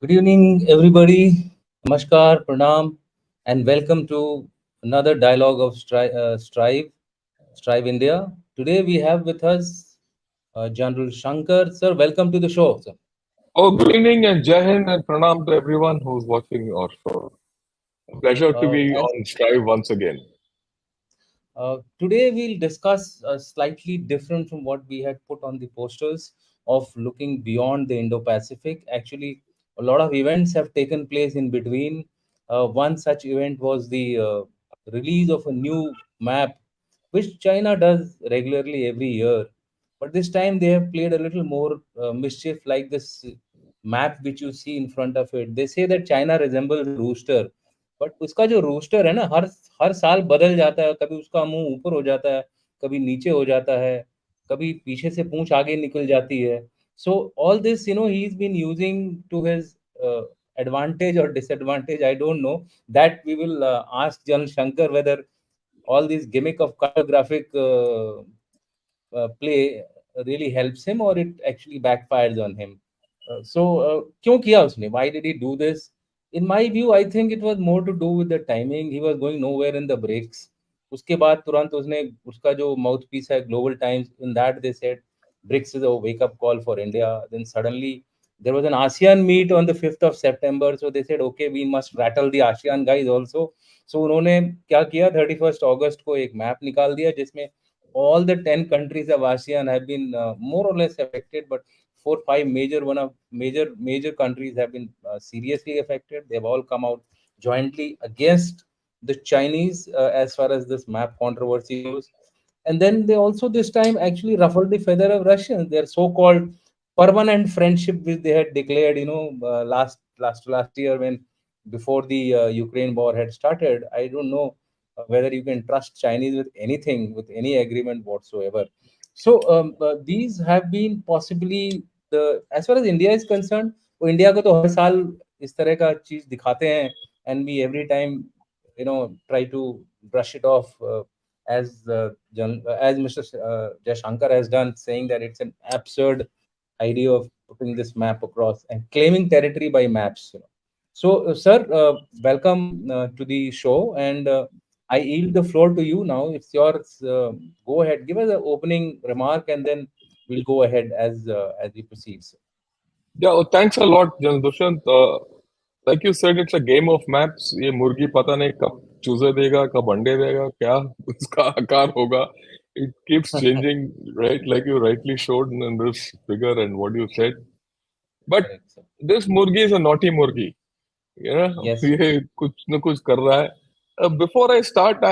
Good evening, everybody. Namaskar, Pranam, and welcome to another dialogue of Strive India. Today we have with us General Shankar. Sir, welcome to the show. Sir. Oh, good evening and Jai Hind and Pranam to everyone who's watching our show. A pleasure to be As on Strive once again. Today we'll discuss slightly different from what we had put on the posters of looking beyond the Indo-Pacific. Actually, a lot of events have taken place in between. One such event was the release of a new map, which China does regularly every year. But this time they have played a little more mischief, like this map which you see in front of it. They say that China resembles a rooster, but उसका जो roster है ना हर साल बदल जाता है, कभी उसका मुंह ऊपर हो जाता है, कभी नीचे हो जाता है, कभी पीछे से पूंछ आगे निकल जाती है. So all this, he has been using to his advantage or disadvantage. I don't know. That we will ask Jan Shankar whether all this gimmick of cartographic play really helps him or it actually backfires on him. क्यों किया उसने? Why did he do this? In my view, I think it was more to do with the timing. He was going nowhere in the breaks. उसके बाद तुरंत उसने उसका जो mouth piece है global times, in that they said BRICS is a wake up call for India. Then suddenly there was an ASEAN meet on the 5th of September, so they said okay, we must rattle the ASEAN guys also. So उन्होंने क्या किया, 31st अगस्त को एक map निकाल दिया जिसमें all the 10 countries of ASEAN have been more or less affected, but four five major countries have been seriously affected. They've all come out jointly against the Chinese as far as this map controversy goes. And then they also this time actually ruffled the feather of Russians. Their so-called permanent friendship, which they had declared, last year, when before the Ukraine war had started. I don't know whether you can trust Chinese with anything, with any agreement whatsoever. So these have been possibly the, as far as India is concerned, वो India को तो हर साल इस तरह का चीज दिखाते हैं, and we every time try to brush it off as Mr. Jashankar has done, saying that it's an absurd idea of putting this map across and claiming territory by maps. So, sir, welcome to the show, and I yield the floor to you now. It's yours. Go ahead, give us an opening remark, and then we'll go ahead as we proceed. Sir. Yeah, thanks a lot, Jan Dushant. Like you said, it's a game of maps. ये मुर्गी पता नहीं कब चूजे देगा, कब अंडे देगा, क्या उसका आकार होगा. It keeps changing, right? Like you rightly showed in this figure and what you said. But Correct, sir. this murgi is a naughty murgi. Yes. ये कुछ न कुछ कर रहा है. Before I start,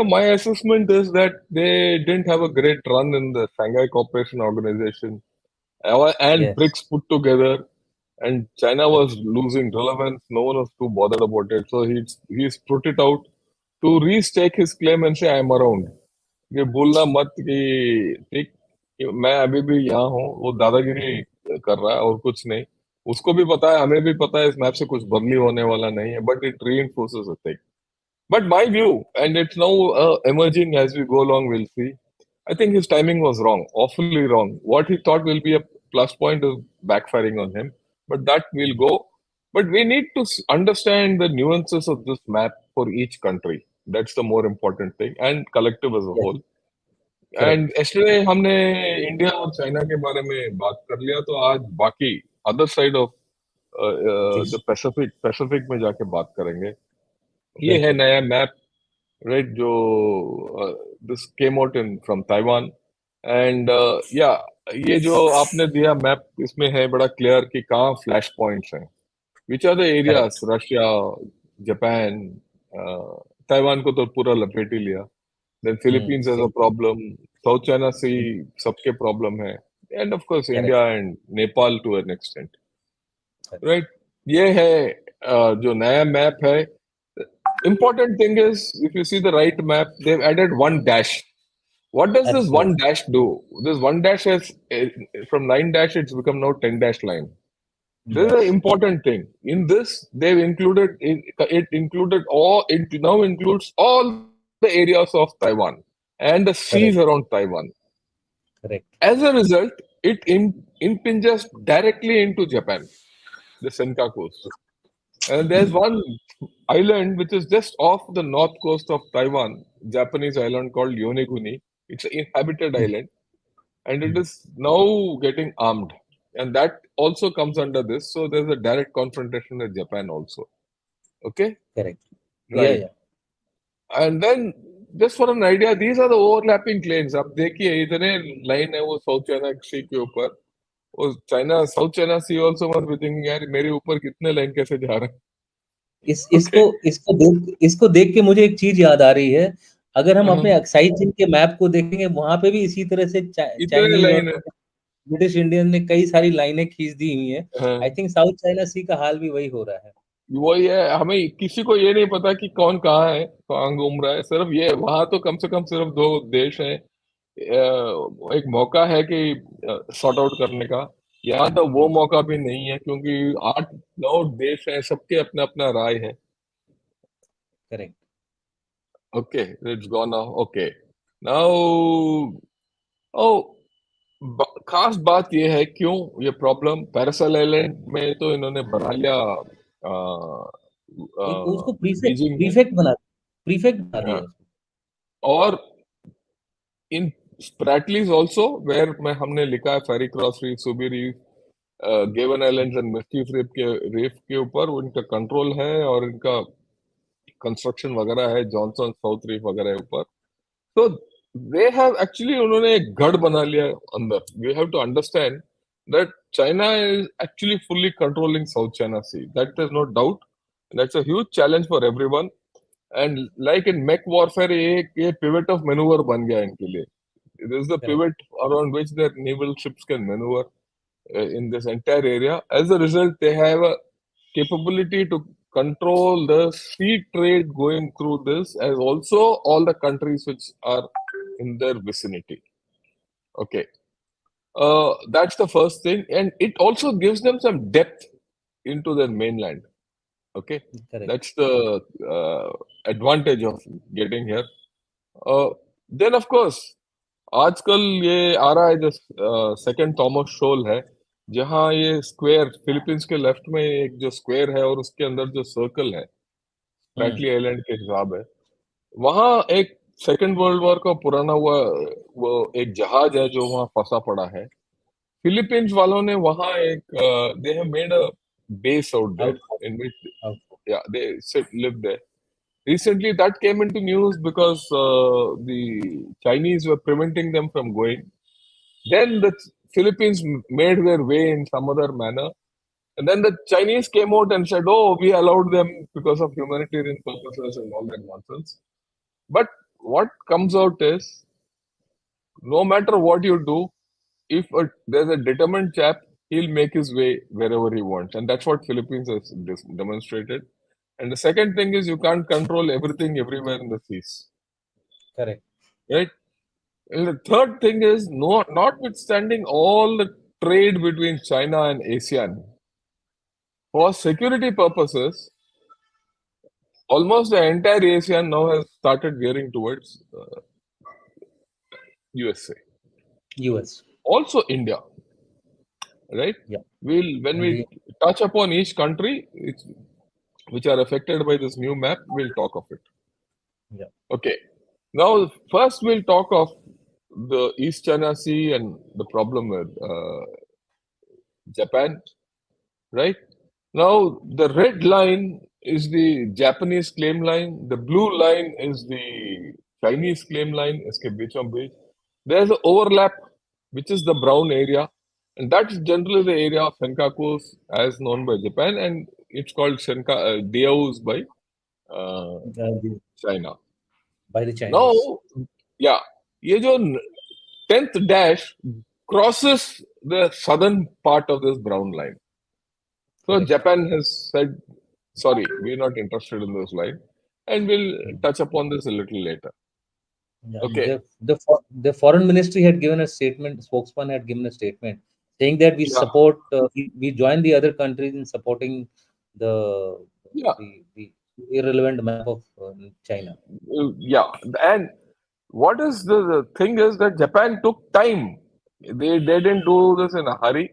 my assessment is that they didn't have a great run in the Shanghai Cooperation Organization and Yes. BRICS put together, and China was losing relevance. No one was too bothered about it. So he's put it out to restake his claim and say, I'm around. ये बोलना मत कि ठीक मैं अभी भी यहाँ हूँ, वो दादागिरी कर रहा है और कुछ नहीं. उसको भी पता है, हमें भी पता है, इस मैप से कुछ बदली होने वाला नहीं है, but it reinforces a thing. But my view, and it's now emerging as we go along, we'll see. I think his timing was wrong, awfully wrong. What he thought will be a plus point is backfiring on him, but that will go. But we need to understand the nuances of this map for each country. That's the more important thing, and collective as a Yes. whole. Correct. And yesterday हमने India और China के बारे में बात कर लिया, तो आज बाकी other side of the Please. Pacific में जाके बात करेंगे. ये है बिल्कुल. नया मैप, right? जो this came out in from Taiwan, and yeah, ये जो आपने दिया मैप, इसमें है बड़ा क्लियर कि कहाँ फ्लैश पॉइंट्स हैं, which are the areas. Correct. Russia, Japan, Taiwan को तो पूरा लपेट ही लिया. Then Philippines has a Philippines. problem, South China Sea सबके problem है, and of course Correct. India and Nepal to an extent, Correct. right? ये है जो नया मैप है. Important thing is, if you see the right map, they've added one dash. What does this one Absolutely. dash do? This one dash has, from 9 dash, it's become now 10 dash line. This is an Yes. important thing. In this, they've included, it included all, it now includes all the areas of Taiwan and the seas Correct. around Taiwan. Correct. As a result, it impinges directly into Japan. the Senkakus. And there's one island which is just off the north coast of Taiwan, Japanese island called Yoneguni. It's an inhabited island, and it Hmm. is now getting armed. And that also comes under this. So there's a direct confrontation with Japan also. Okay? Correct. Yeah, Right. yeah. And then, just for an idea, these are the overlapping claims. अब देखिए इतने line है वो south China सी के ऊपर, वो China south China sea also must be thinking यार मेरे ऊपर कितने लाइन कैसे जा रहे हैं. इस ओके. इसको देख के मुझे एक चीज याद आ रही है। अगर हम हाँ, अपने अक्साई चीन के मैप को देखेंगे, वहां पे भी इसी तरह से इतने चाइनीज और लाइन है. ब्रिटिश इंडियन ने कई सारी लाइनें खींच दी हुई हैं। आई हाँ, थिंक साउथ चाइना सी का हाल भी वही हो रहा है। वही है. हमें किसी को ये नहीं पता कि कौन कहाँ है, कहाँ घूम रहा है. सिर्फ ये वहां तो कम से कम सिर्फ दो देश हैं. एक मौका है कि सॉर्ट आउट करने का. यहाँ तो वो मौका भी नहीं है क्योंकि 8-9 देश हैं, सबके अपना अपना राय है. Correct. Okay, it's gone now. Okay, now ओ खास बात ये है क्यों ये प्रॉब्लम पैरासाल आइलैंड में तो इन्होंने बना लिया एक उसको बीजिंग ने. प्रीफेक्ट बना दिया हाँ, उसको। और इन स्प्रैटलीज ऑल्सो वेयर में हमने लिखा है Fiery Cross Reef, Subi Reef, Gaven Islands and Mischief Reef के ऊपर उनका कंट्रोल है और इनका कंस्ट्रक्शन वगैरह है. जॉनसन साउथ रीफ वगैरह ऊपर. तो दे हैव एक्चुअली उन्होंने एक गढ़ बना लिया अंदर. We have to understand that China is actually fully controlling south China sea. That is no doubt. That's a huge challenge for everyone. And like in make warfare ये pivot of manoeuvre बन गया इनके लिए. It is the correct. pivot around which their naval ships can maneuver in this entire area. As a result, they have a capability to control the sea trade going through this, as also all the countries which are in their vicinity. Okay, that's the first thing, and it also gives them some depth into their mainland. Okay, correct. that's the advantage of getting here. Uh, then, of course, आजकल ये आ रहा है जो second Thomas शोल है, जहाँ ये square Philippines के left में एक जो स्क्वायर है और उसके अंदर जो सर्कल है हम्म। स्प्रैटली आइलैंड के हिसाब है. वहाँ एक सेकंड वर्ल्ड वॉर का पुराना हुआ वो एक जहाज है जो वहाँ फंसा पड़ा है. फिलीपींस वालों ने वहाँ एक they have made a base out there out in which out. या they sit live there. Recently, that came into news because the Chinese were preventing them from going. Then the Philippines made their way in some other manner. And then the Chinese came out and said, oh, we allowed them because of humanitarian purposes and all that nonsense. But what comes out is no matter what you do, if there's a determined chap, he'll make his way wherever he wants. And that's what Philippines has demonstrated. And the second thing is you can't control everything everywhere in the seas. Correct. Right? And the third thing is notwithstanding all the trade between China and ASEAN, for security purposes, almost the entire ASEAN now has started veering towards USA. US. Also India, right? या। We'll when we India. touch upon each country which are affected by this new map, we'll talk of it. या। Okay. Now, first we'll talk of the East China Sea and the problem with Japan, right? Now, the red line is the Japanese claim line. The blue line is the Chinese claim line. इसके बीचों बीच. There's an overlap, which is the brown area, and that's generally the area of Senkakus as known by Japan, and it's called Diaos by uh, China. By the Now, Chinese. yeah, ये जो 10th dash crosses the southern part of this brown line. So correct. Japan has said, sorry, we're not interested in this line. And we'll touch upon this a little later. Yeah, Okay. the foreign ministry had given a statement. Spokesman had given a statement saying that we Yeah. support, we join the other countries in supporting the Yeah. the irrelevant map of China. Yeah. And what is the thing is that Japan took time. They didn't do this in a hurry.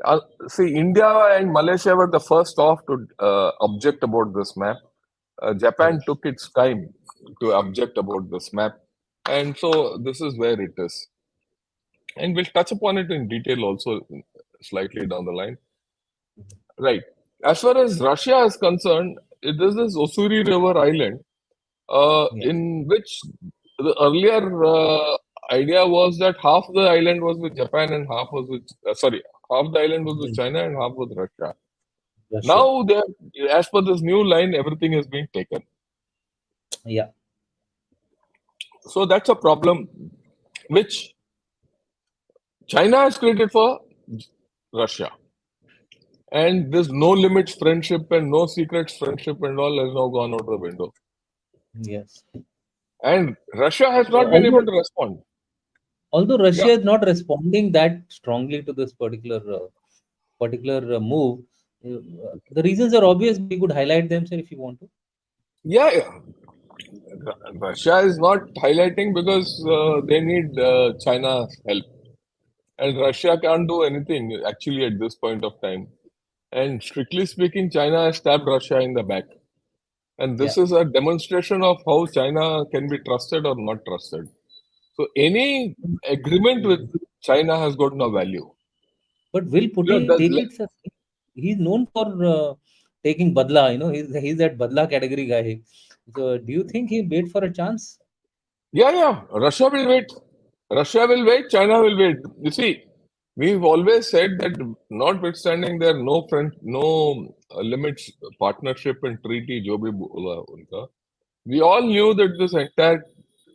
Uh, See, India and Malaysia were the first off to object about this map. Japan Correct. took its time to object about this map, and so this is where it is. And we'll touch upon it in detail also slightly down the line. Right. As far as Russia is concerned, there's this Osuri River island, Yeah. in which the earlier idea was that half the island was with Japan and half was with, half the island was with With China and half with Russia. Russia. Now, as per this new line, everything is being taken. Yeah. So that's a problem which China has created for Russia. And this no limits friendship and no secrets friendship and all has now gone out the window. Yes. And Russia has not been able Although to respond. Russia Yeah, is not responding that strongly to this particular move, the reasons are obvious. But you could highlight them, sir, if you want to. yeah. Russia is not highlighting because they need China's help. And Russia can't do anything actually at this point of time. And strictly speaking, China has stabbed Russia in the back. And Yeah. this is a demonstration of how China can be trusted or not trusted. So any agreement with China has got no value. But will You know, Putin take it, sir? He's known for taking badla. He's that badla category guy. So, do you think he'll wait for a chance? yeah. Russia will wait. Russia will wait. China will wait. You see, we've always said that notwithstanding there are no friend, no limits, partnership and treaty, जो भी बोला उनका, we all knew that this entire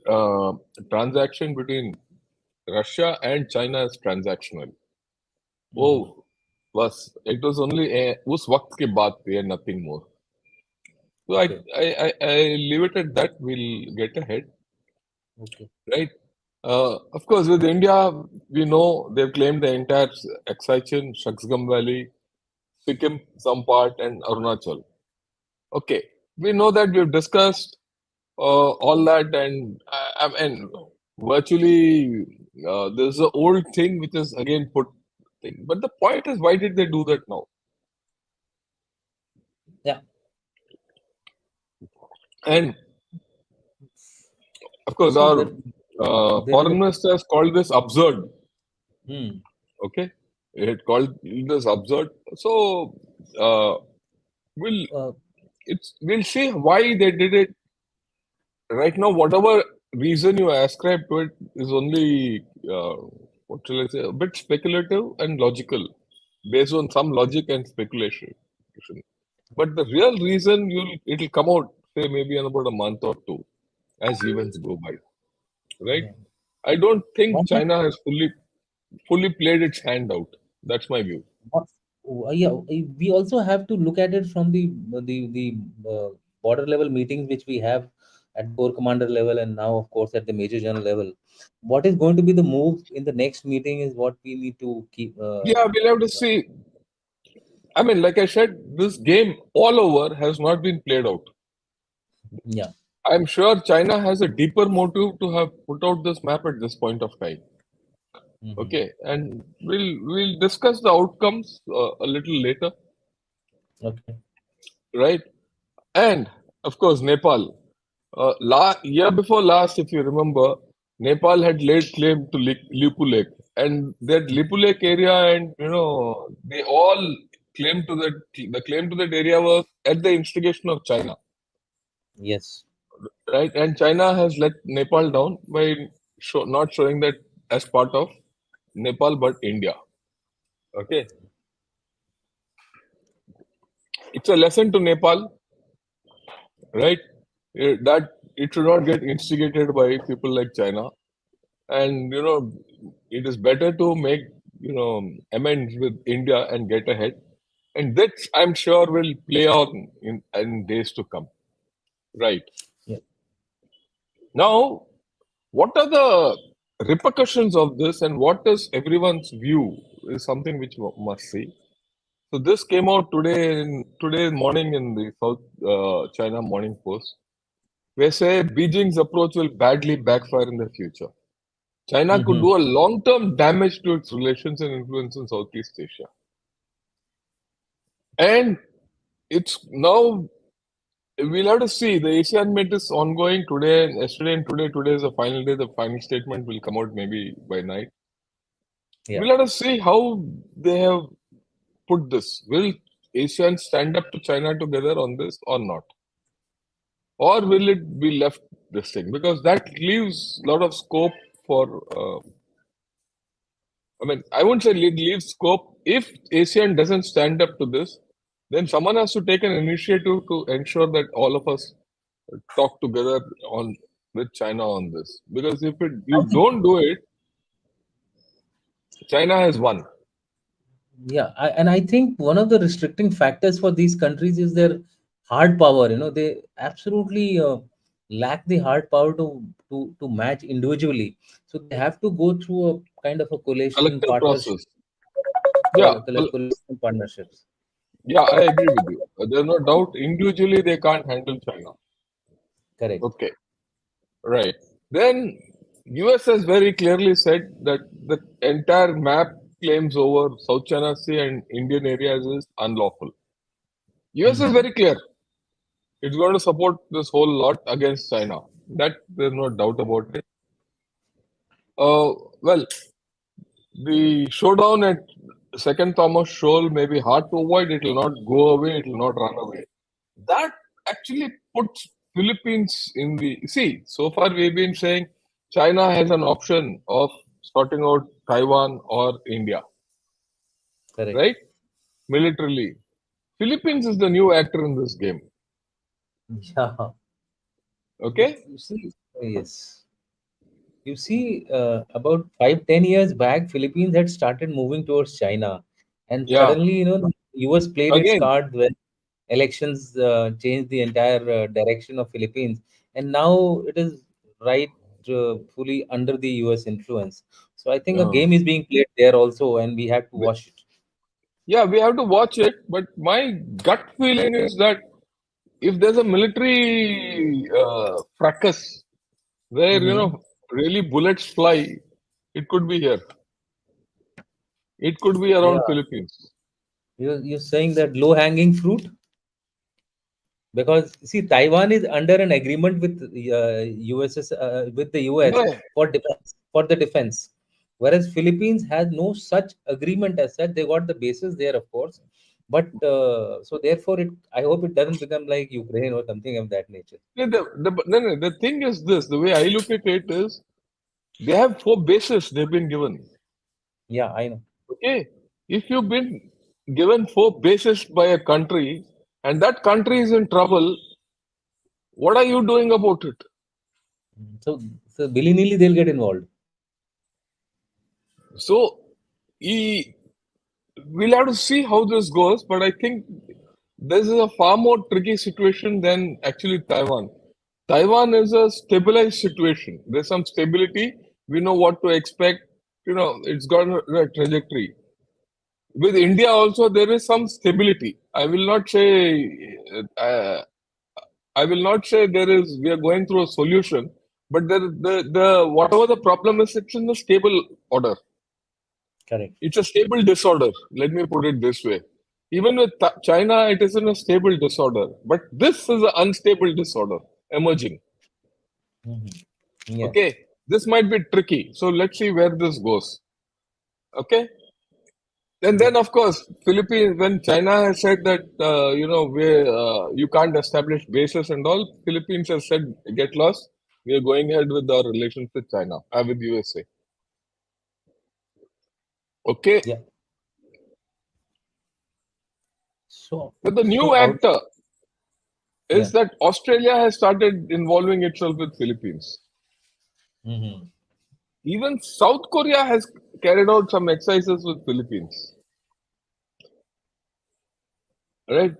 uh, transaction between Russia and China is transactional. Hmm. Oh, बस it was only उस वक्त की बात थी and nothing more. So Okay. I leave it at that. We'll get ahead, Okay. right? Of course, with India, we know they've claimed the entire Exaichen, Shaksgam Valley, Sikkim, some part, and Arunachal. Okay, we know that we've discussed all that, and I mean, virtually, there's an old thing which is again put thing. But the point is, why did they do that now? Yeah. And of course, So our there is foreign a. minister has called this absurd. Hmm. Okay, it called this absurd. So uh, we'll Uh, we'll see why they did it. Right now, whatever reason you ascribe to it is only what shall I say, a bit speculative and logical, based on some logic and speculation. But the real reason it'll come out say maybe in about a month or two as events go by, right? yeah. I don't think One of China has fully played its hand out. That's my view. yeah, we also have to look at it from the uh, border level meetings which we have at the corps commander level, and now of course at the major general level. What is going to be the move in the next meeting is what we need to keep. Yeah, we'll have to see. I mean, like I said, this game all over has not been played out. Yeah. I'm sure China has a deeper motive to have put out this map at this point of time. Hmm. Okay, and we'll discuss the outcomes a little later, Okay. right? And of course, Nepal. Year before last, if you remember, Nepal had laid claim to Lipu Lake, and that Lipu Lake area, and they all claim to that. The claim to that area was at the instigation of China, Yes. right? And China has let Nepal down by not showing that as part of Nepal, but India. Okay, it's a lesson to Nepal, right? That it should not get instigated by people like China, and it is better to make amends with India and get ahead, and that I'm sure will play out in days to come. Right Yeah. now, what are the repercussions of this, and what is everyone's view? Is something which we must see. So this came out today morning in the South China Morning Post. They say Beijing's approach will badly backfire in the future. China could Hmm. do a long-term damage to its relations and influence in Southeast Asia. And it's now we'll have to see. The ASEAN Met is ongoing today and yesterday and today. Today is the final day. The final statement will come out maybe by night. Yeah. We'll have to see how they have put this. Will ASEAN stand up to China together on this or not? Or will it be left this thing? Because that leaves a lot of scope for, I mean, I wouldn't say it leaves scope. If ASEAN doesn't stand up to this, then someone has to take an initiative to ensure that all of us talk together on with China on this. Because if I you think, don't do it, China has won. yeah, and I think one of the restricting factors for these countries is their hard power. They absolutely lack the hard power to match individually. So they have to go through a kind of a coalition Collective partnership, process. Yeah, well, coalition partnerships. yeah, I agree with you. There's no doubt individually they can't handle China. Correct. Okay, right. Then US has very clearly said that the entire map claims over South China Sea and Indian areas is unlawful. US is Hmm. very clear. It's going to support this whole lot against China. That there's no doubt about it. Well, the showdown at Second Thomas Shoal may be hard to avoid. It will not go away. It will not run away. That actually puts Philippines in the see. So far, we've been saying China has an option of sorting out Taiwan or India, Correct. right? Militarily, Philippines is the new actor in this game. Yeah. Okay? You see, yes. You see, about 5, 10 years back, Philippines had started moving towards China, and Yeah. suddenly, the US played its Again, card when elections changed the entire direction of Philippines, and now it is right fully under the US influence. So I think a uh, game is being played there also, and we have to watch it. yeah, we have to watch it. But my gut feeling is that if there's a military fracas where Hmm. really bullets fly, it could be here. It could be Yeah, around Philippines. you're saying that low hanging fruit. Because see, Taiwan is under an agreement with with the US Yeah, for the defense, whereas Philippines has no such agreement as such. They got the bases there, of course, but so therefore, I hope it doesn't become like Ukraine or something of that nature. no, the thing is this: the way I look at it is, they have four bases they've been given. Yeah, I know. Okay, if you've been given four bases by a country and that country is in trouble, what are you doing about it? So willy nilly they'll get involved. So, e- we'll have to see how this goes, but I think this is a far more tricky situation than actually Taiwan. Taiwan is a stabilized situation. There's some stability. We know what to expect. It's got a trajectory. With India also, there is some stability. I will not say we are going through a solution, but the whatever the problem is, it's in a stable order. Correct. It's a stable disorder. Let me put it this way. Even with China, it is in a stable disorder. But this is an unstable disorder emerging. Hmm. Yeah. Okay. This might be tricky. So let's see where this goes. Okay. And Yeah. then, of course, Philippines, when China has said that, you can't establish bases and all, Philippines has said, get lost. We are going ahead with our relations with China, with USA. Okay. Yeah. So But the so new out. actor Yeah. is that Australia has started involving itself with Philippines. Hmm. Even South Korea has carried out some exercises with Philippines, right?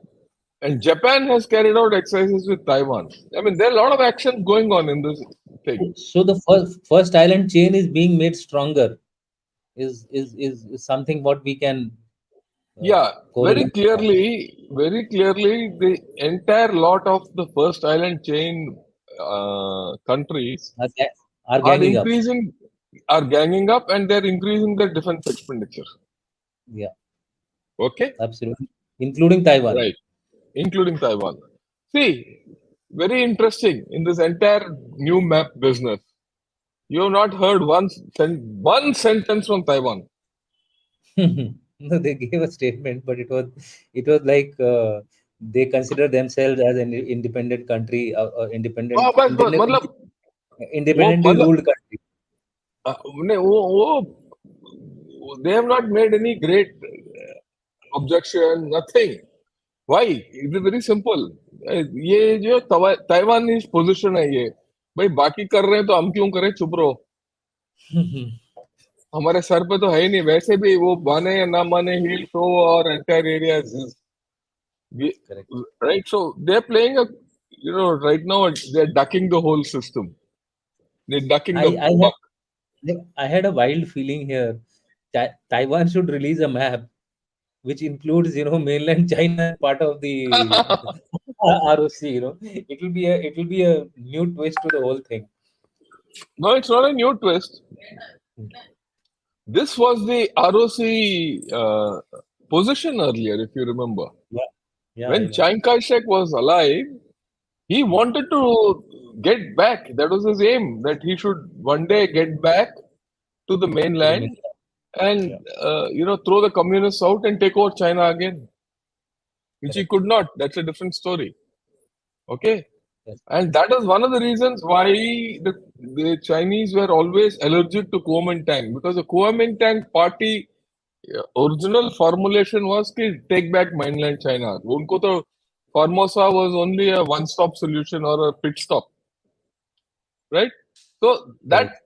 And Japan has carried out exercises with Taiwan. I mean, there are a lot of action going on in this thing. So the first island chain is being made stronger. Is something what we can Yeah, correlate. very clearly, the entire lot of the first island chain countries Are, ga- are are ganging up. increasing, are ganging up, and they're increasing their defense expenditure. Yeah, Okay, absolutely. including Taiwan. right, including Taiwan. See, very interesting in this entire new map business. You have not heard one sentence from Taiwan. No, they gave a statement, but it was like they consider themselves as an independent country, हाँ, बस मतलब वो independently मतलब ruled country. नहीं, they have not made any great objection, nothing. Why? It is very simple. ये जो Taiwan position है ये, भाई बाकी कर रहे हैं तो हम क्यों करें, चुप रहो, हमारे सर पे तो है ही नहीं, वैसे भी वो माने या ना माने ही शो और entire area Correct. right. So they're playing a, right now they're ducking the whole system. They're ducking I the I buck. I had a wild feeling here. Taiwan should release a map which includes, mainland China as part of the ROC. It will be a new twist to the whole thing. No, it's not a new twist. This was the ROC position earlier, if you remember. Yeah, yeah, I When know. Chiang Kai-shek was alive, he wanted to get back. That was his aim, that he should one day get back to the To the mainland mainland. and Yeah, throw the communists out and take over China again, which he correct. could not. That's a different story. Okay. Yes. And that is one of the reasons why the Chinese were always allergic to Kuomintang, because the Kuomintang party original formulation was to take back mainland China. उनको तो Formosa was only a one-stop solution or a pit stop, right? So that Correct.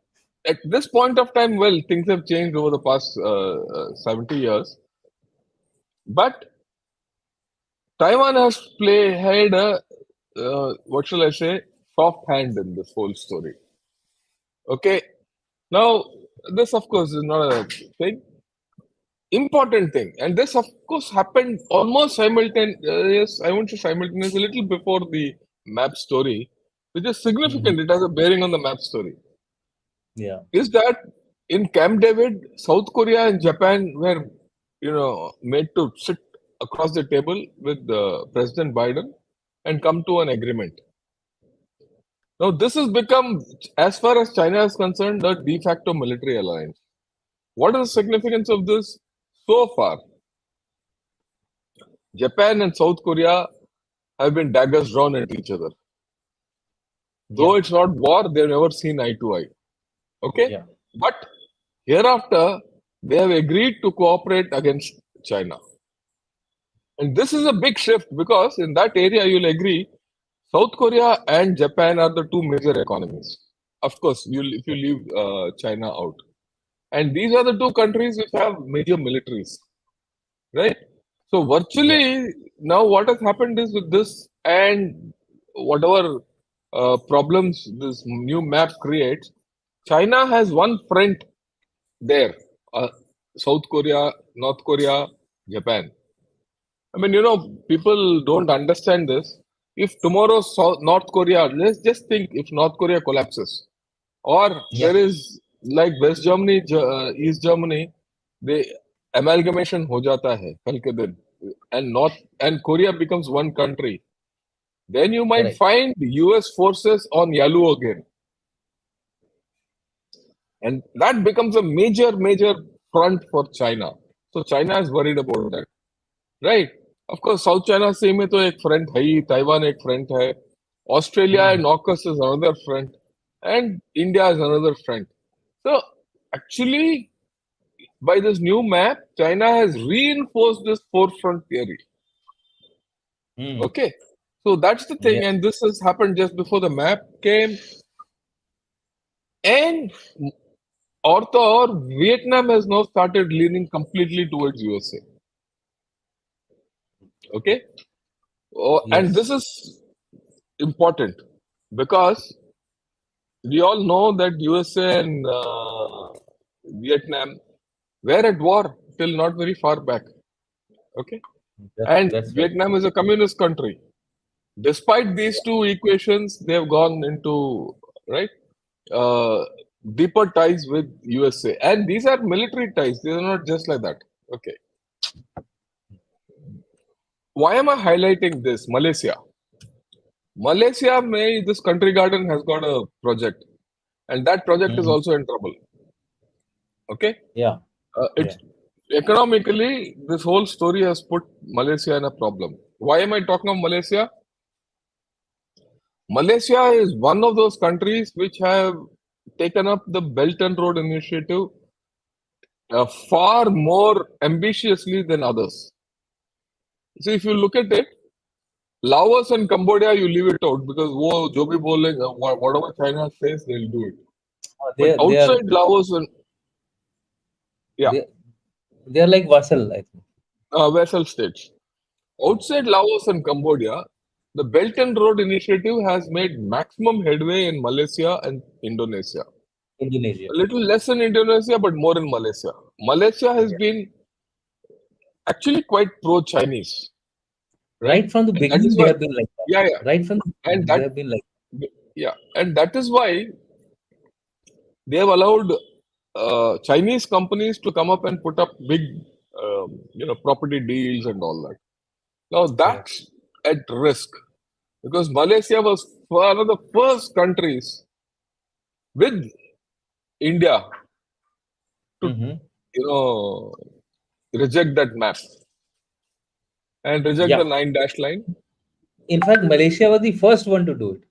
at this point of time, well, things have changed over the past 70 years, but Taiwan has had a what shall I say, soft hand in this whole story. Okay, now this of course is not a thing, important thing, and this of course happened almost simultaneous. I won't say simultaneous, a little before the map story, which is Mhm. significant. It has a bearing on the map story. Yeah, Is that in Camp David, South Korea and Japan were, made to sit across the table with President Biden and come to an agreement. Now, this has become, as far as China is concerned, a de facto military alliance. What is the significance of this? So far, Japan and South Korea have been daggers drawn at each other. yeah, Though it's not war, they've never seen eye to eye. Okay? yeah, But hereafter, they have agreed to cooperate against China. And this is a big shift because in that area, you'll agree, South Korea and Japan are the two major economies. Of course, if you leave China out. And these are the two countries which have major militaries, right? So yeah, virtually now what has happened is with this and whatever problems this new map creates, China has one front there, South Korea, North Korea, Japan. I mean, people don't understand this. If tomorrow North Korea, let's just think if North Korea collapses, or yeah. there is like West Germany, East Germany, the amalgamation हो जाता है कल के दिन, and North and Korea becomes one country. Then you might Correct. find US forces on Yalu again, and that becomes a major front for China. So China is worried about that. Right. Of course, South China Sea में तो एक front है ही, Taiwan एक front है, Australia Hmm. and AUKUS is another front, and India is another front. So actually, by this new map, China has reinforced this four-front theory. Hmm. Okay, so that's the thing, Yeah. and this has happened just before the map came, and or Vietnam has now started leaning completely towards USA. Okay, and this Yes. is important because we all know that USA and Vietnam were at war till not very far back. Okay, and That's right. Vietnam is a communist country. Despite these two equations, they have gone into right uh, deeper ties with USA, and these are military ties. They are not just like that. Okay, Why am I highlighting this? This country garden has got a project, and that project is Mhm. also in trouble. Okay, Yeah, it's yeah. economically, this whole story has put Malaysia in a problem. Why am I talking of Malaysia? Malaysia is one of those countries which have taken up the Belt and Road Initiative far more ambitiously than others. See, if you look at it, Laos and Cambodia, you leave it out because jo bhi bolenge, whatever China says, they'll do it. But They are outside Laos and yeah, they they are like vassal, I think. vassal states. Yeah. Outside Laos and Cambodia, the Belt and Road Initiative has made maximum headway in Malaysia and Indonesia. Indonesia. A little less in Indonesia, but more in Malaysia. Malaysia has Yeah. been actually quite pro-Chinese, right? Right from the And that is beginning, they why, have been like that. yeah, yeah, Right from the and beginning, they that, have been like. yeah, and that is why they have allowed Chinese companies to come up and put up big, property deals and all that. Now Correct. that's at risk because Malaysia was one of the first countries with India to, Hmm. you know, reject that map and reject the Yeah. nine dash line. In fact, Malaysia was the first one to do it,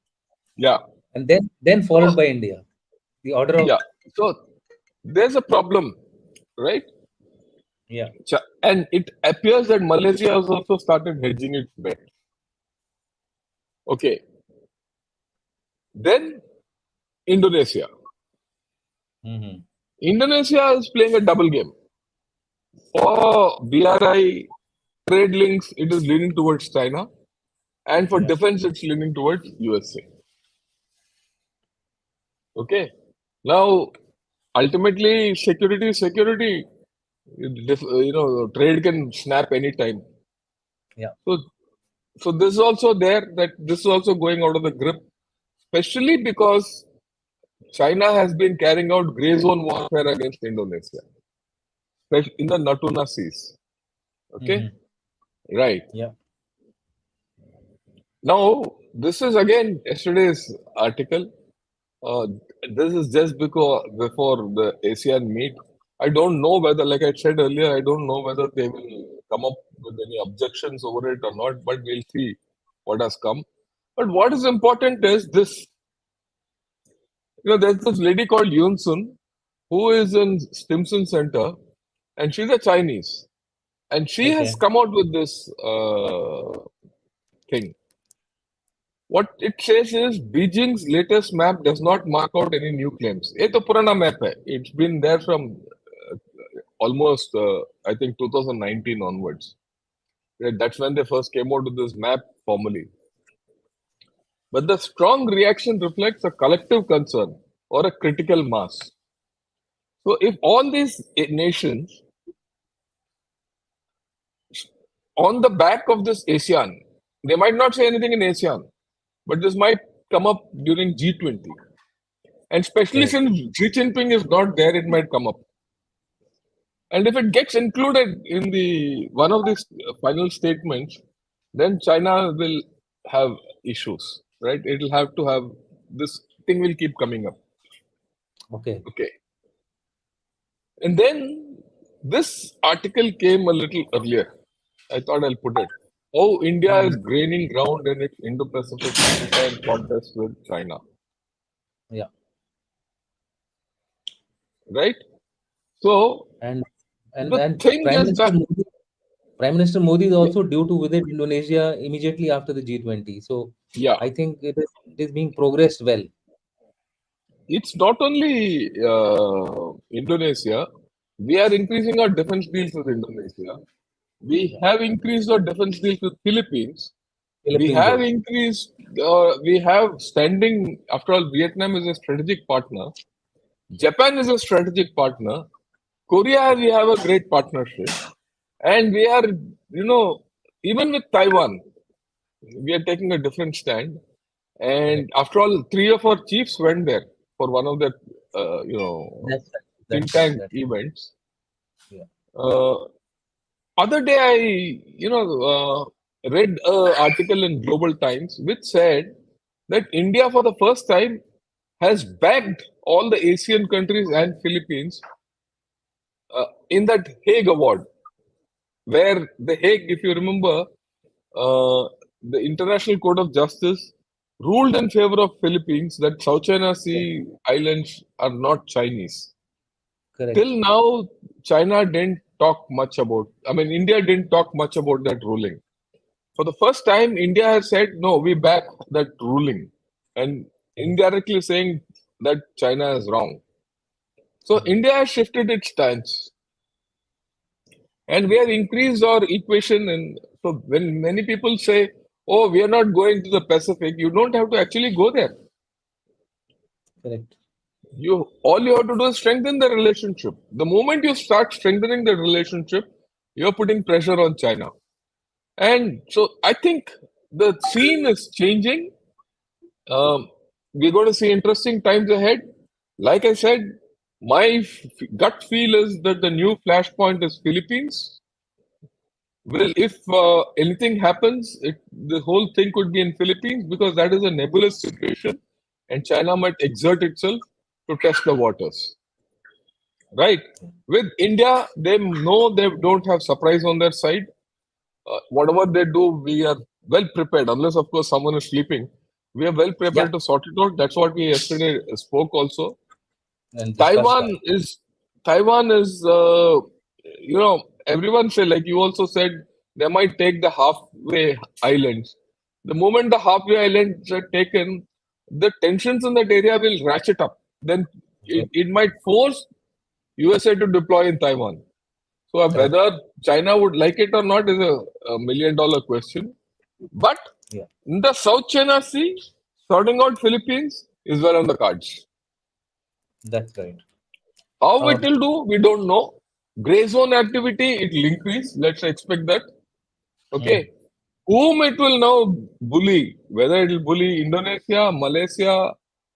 Yeah. and then followed So, by India. The order of. yeah. So there's a problem, right? Yeah. And it appears that Malaysia has also started hedging its bet. Okay. Then Indonesia. Hmm. Indonesia is playing a double game. For BRI trade links, it is leaning towards China, and for Yeah. defense, it's leaning towards USA. Okay. Now, ultimately, security is security. Trade can snap anytime. Yeah. So, so this is also there that this is also going out of the grip, especially because China has been carrying out gray zone warfare against Indonesia, especially in the Natuna Seas. Okay, Hmm. right. Yeah. Now, this is again yesterday's article. Uh, this is just because before the ASEAN meet. I don't know whether, like I said earlier, I don't know whether they will come up with any objections over it or not, but we'll see what has come. But what is important is this, there's this lady called Yoon Sun who is in Stimson Center and she's a Chinese. And she has Okay. come out with this thing. What it says is Beijing's latest map does not mark out any new claims. ये तो पुराना map है. It's been there from almost, I think, 2019 onwards. Right? That's when they first came out with this map formally. But the strong reaction reflects a collective concern or a critical mass. So if all these nations, on the back of this ASEAN, they might not say anything in ASEAN, but this might come up during G20. And especially Correct. since Xi Jinping is not there, it might come up. And if it gets included in the one of these final statements, then China will have issues, right? It'll have to have this thing will keep coming up. Okay. Okay. And then this article came a little earlier. I thought I'll put it. How India is Mhm. gaining ground in its Indo-Pacific maritime contest with China, Yeah. right? So And and the and thing Prime is Minister that, Modi, Prime Minister Modi is yeah, also due to visit Indonesia immediately after the G20. So yeah, I think it is being progressed well. it's not only Indonesia. We are increasing our defense deals with Indonesia. We Yeah. have increased our defense deals with Philippines. We Philippines have also. increased. We have standing. After all, Vietnam is a strategic partner. Japan is a strategic partner. Korea, we have a great partnership, and we are, even with Taiwan, we are taking a different stand. And Correct. after all, three of our chiefs went there for one of the, That's right. think That's right. tank That's right. events. Yeah. Uh, other day, I, read an article in Global Times which said that India, for the first time, has backed all the Asian countries and Philippines in that Hague Award, where the Hague, if you remember, the International Court of Justice ruled in favor of Philippines that South China Correct. Sea islands are not Chinese. Correct. Till now, China didn't talk much about. I mean, India didn't talk much about that ruling. For the first time, India has said, no, we back that ruling, and Correct. indirectly saying that China is wrong. So Correct. India has shifted its stance, and we have increased our equation. And so when many people say, "Oh, we are not going to the Pacific," you don't have to actually go there. Correct. You all you have to do is strengthen the relationship. The moment you start strengthening the relationship, you're putting pressure on China. And so I think the scene is changing. Um, we're going to see interesting times ahead. Like I said, my gut feel is that the new flashpoint is Philippines. Well, if anything happens, the whole thing could be in Philippines because that is a nebulous situation, and China might exert itself to test the waters. Right? With India, they know they don't have surprise on their side. Whatever they do, we are well prepared. Unless, of course, someone is sleeping, we are well Yeah. prepared to sort it out. That's what we yesterday spoke also. And discuss Taiwan that. is everyone say, like you also said, they might take the halfway islands. The moment the halfway islands are taken, the tensions in that area will ratchet up. Then Yeah. it might force USA to deploy in Taiwan. So Correct. whether China would like it or not is a $1 million question. But Yeah. in the South China Sea, sorting out Philippines is well on the cards. That's right. How it Um, will do, we don't know. Gray zone activity, it will increase. Let's expect that. mm, Okay. Whom it will now bully, whether it will bully Indonesia, Malaysia,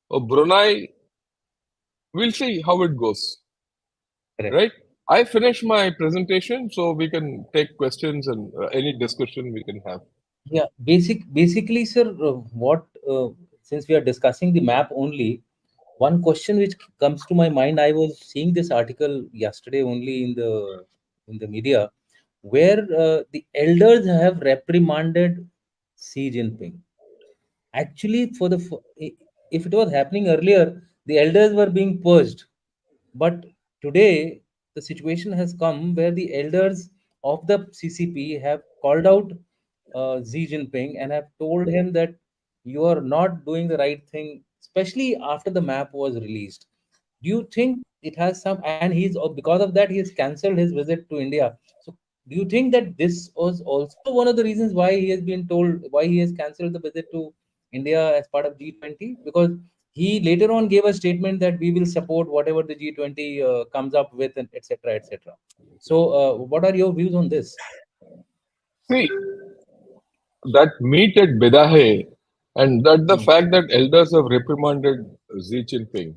or Brunei, we'll see how it goes. correct. Right? I finished my presentation, so we can take questions and any discussion we can have. Yeah. Basically, sir, what since we are discussing the map only, one question which comes to my mind, I was seeing this article yesterday only in the media, where the elders have reprimanded Xi Jinping. Actually, if it was happening earlier, the elders were being purged. But today, the situation has come where the elders of the CCP have called out Xi Jinping and have told him that you are not doing the right thing, especially after the map was released. Do you think it has some, and because of that, he has cancelled his visit to India. So, do you think that this was also one of the reasons why he has been told, why he has cancelled the visit to India as part of G20? Because he later on gave a statement that we will support whatever the G20 comes up with, and etc. etc. So, what are your views on this? See, that meet at Bedahe and that the Hmm. fact that elders have reprimanded Xi Jinping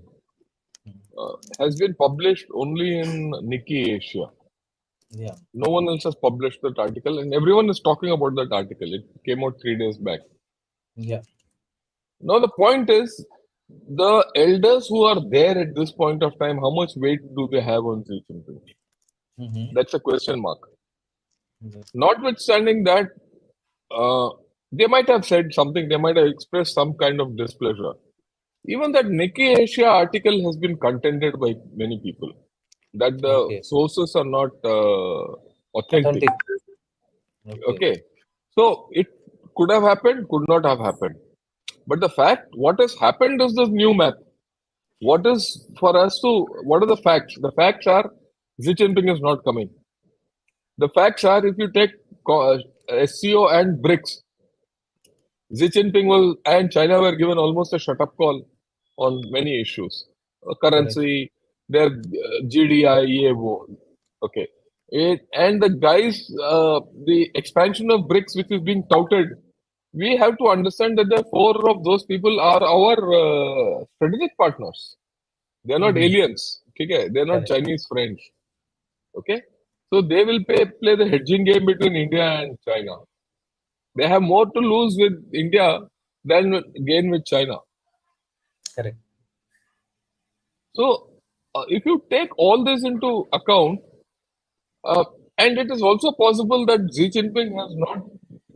has been published only in Nikkei Asia. Yeah, No one else has published that article, and everyone is talking about that article. It came out 3 days back. yeah. Now, the point is the elders who are there at this point of time, how much weight do they have on Xi Jinping? Mm-hmm. That's a question mark. Yeah. Notwithstanding that, uh, they might have said something, they might have expressed some kind of displeasure. Even that Nikkei Asia article has been contended by many people that the Okay. sources are not authentic. Authentic. Okay. Okay, so it could have happened, could not have happened. But the fact, what has happened is this new map. What is for us to, what are the facts? The facts are Xi Jinping is not coming. The facts are if you take SCO and BRICS, Xi Jinping will and China were given almost a shut up call on many issues. Correct. Currency, their GDI, okay. And the guys, the expansion of BRICS, which is being touted, we have to understand that the four of those people are our strategic partners. They are not Mm-hmm. aliens. Okay? They are not Correct. Chinese friends. Okay? So they will play the hedging game between India and China. They have more to lose with India than gain with China. Correct. So, if you take all this into account, uh, and it is also possible that Xi Jinping has not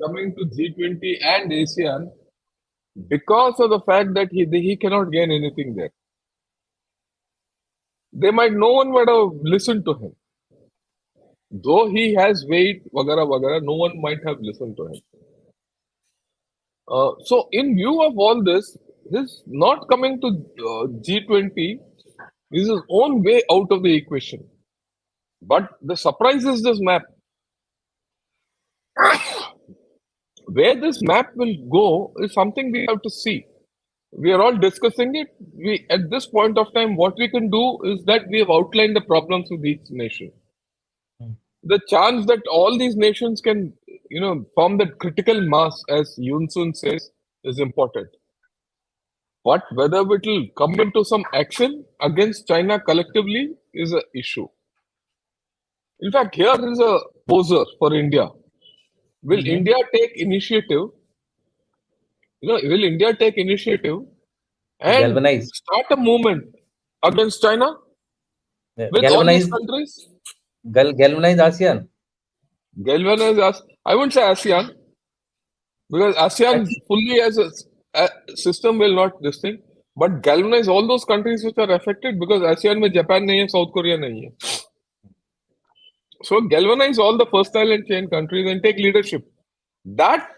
coming to G20 and ASEAN because of the fact that he cannot gain anything there. They might no one would have listened to him. Though he has weight, vagara vagara, no one might have listened to him. So, in view of all this, his not coming to G20 is his own way out of the equation. But the surprise is this map. Where this map will go is something we have to see. We are all discussing it. We at this point of time, what we can do is that we have outlined the problems with each nation. Hmm. The chance that all these nations can, form that critical mass, as Yun Sun says, is important. But whether it will come into some action against China collectively is an issue. In fact, here is a poser for India. Will Mm-hmm. India take initiative? Will India take initiative To and galvanize, start a movement against China with all these galvanize, countries? galvanize ASEAN. Galvanize us. I wouldn't say ASEAN because At ASEAN least, fully as a system will not this thing, but galvanize all those countries which are affected because ASEAN में Japan नहीं है, South Korea नहीं है. So galvanize all the first island chain countries and take leadership. That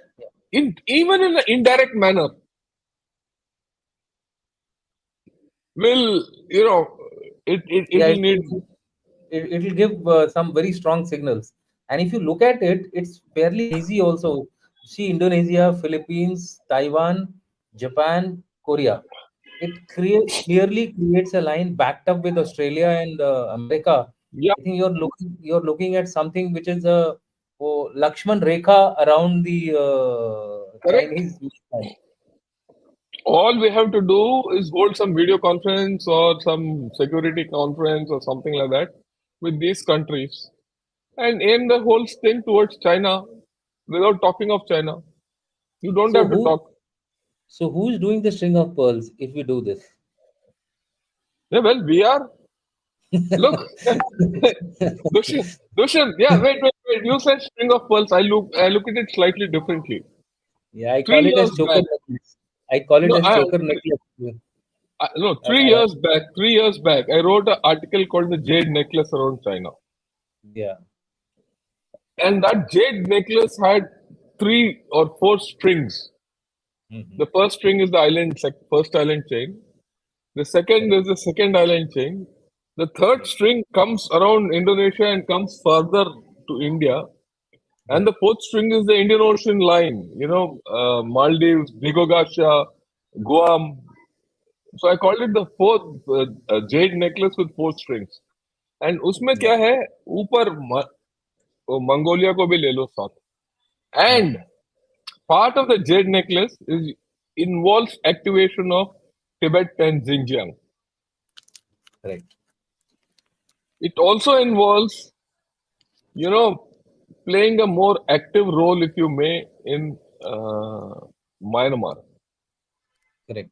even in an indirect manner will it yeah, will need. it will give some very strong signals. And if you look at it, it's fairly easy also. See, Indonesia, Philippines, Taiwan, Japan, Korea. It clearly creates a line backed up with Australia and America. Yeah, I think you're looking at something which is a Lakshman Rekha around the correct. Chinese mainland. All we have to do is hold some video conference or some security conference or something like that with these countries and aim the whole thing towards China without talking of China. You don't So have to who talk. so who's doing the string of pearls if we do this? Yeah, well, we are. Look, Dushan, yeah, wait. You said string of pearls. I look at it slightly differently. Yeah, I Three call it as years choker back, necklace. I call it no, as choker necklace. no, I, 3 years back, 3 years back, I wrote an article called "The Jade Necklace Around China." yeah. And that jade necklace had 3 or 4 strings. Mhm. The first string is the first island chain. The second Correct. is the second island chain. The third string comes around Indonesia and comes further to India. And Yeah. the fourth string is the Indian Ocean line, Maldives, Digogasha, Guam. So I called it the fourth jade necklace with 4 strings. And उसमें Yeah. क्या है ऊपर Mongolia को भी ले लो साथ. And Mhm. part of the jade necklace involves activation of Tibet and Xinjiang. Correct. It also involves, you know, playing a more active role, if you may, in Myanmar. Correct.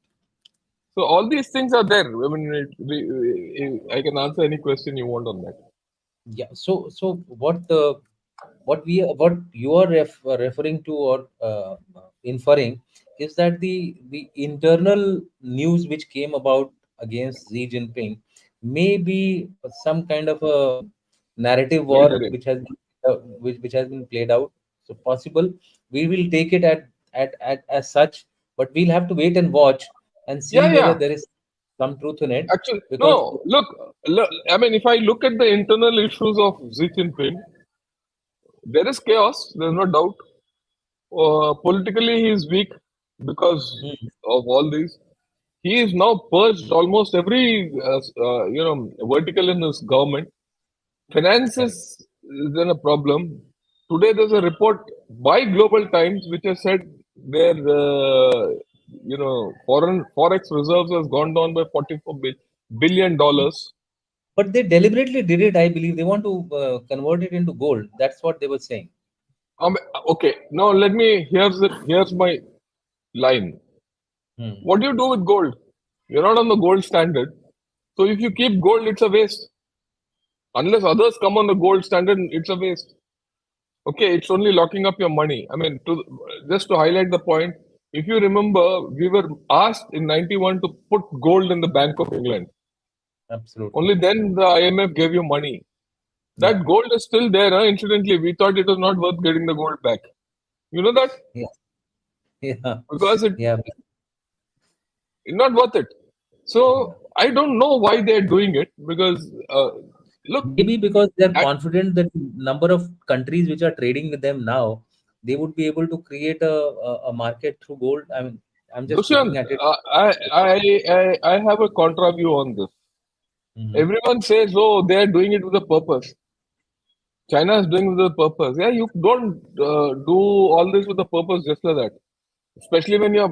So all these things are there. I mean, I can answer any question you want on that. Yeah. So what you are referring to or inferring is that the internal news which came about against Xi Jinping may be some kind of a narrative war Melded in. which has been played out. So possible we will take it at as such, but we'll have to wait and watch and see Yeah, whether yeah. there is some truth in it Actually, because no. Look. I mean, if I look at the internal issues of Xi Jinping, there is chaos. There's no doubt. Politically, he is weak because Hmm, of all these. He is now purged almost every vertical in his government. correct. Finances is then a problem. Today, there's a report by Global Times which has said their foreign forex reserves has gone down by 44 billion dollars. But they deliberately did it, I believe. They want to convert it into gold. That's what they were saying. Um, okay, now let me. Here's my line. Hmm. What do you do with gold? You're not on the gold standard. So if you keep gold, it's a waste. Unless others come on the gold standard, it's a waste. Okay, it's only locking up your money. I mean, just to highlight the point, if you remember, we were asked in 91 to put gold in the Bank of England. Absolutely. Only then the IMF gave you money. Yeah. That gold is still there. Huh? Incidentally, we thought it was not worth getting the gold back. You know that? Yeah. Yeah. Because Yeah. it's not worth it. Yeah. So I don't know why they're doing it because look, Maybe because they're at confident that number of countries which are trading with them now, they would be able to create a market through gold. I mean, I'm just Dushyant, looking at it. I have a contra view on this. Mhm. Everyone says, oh, they're doing it with a purpose. China is doing it with a purpose. Yeah, you don't do all this with a purpose just like that. Especially when your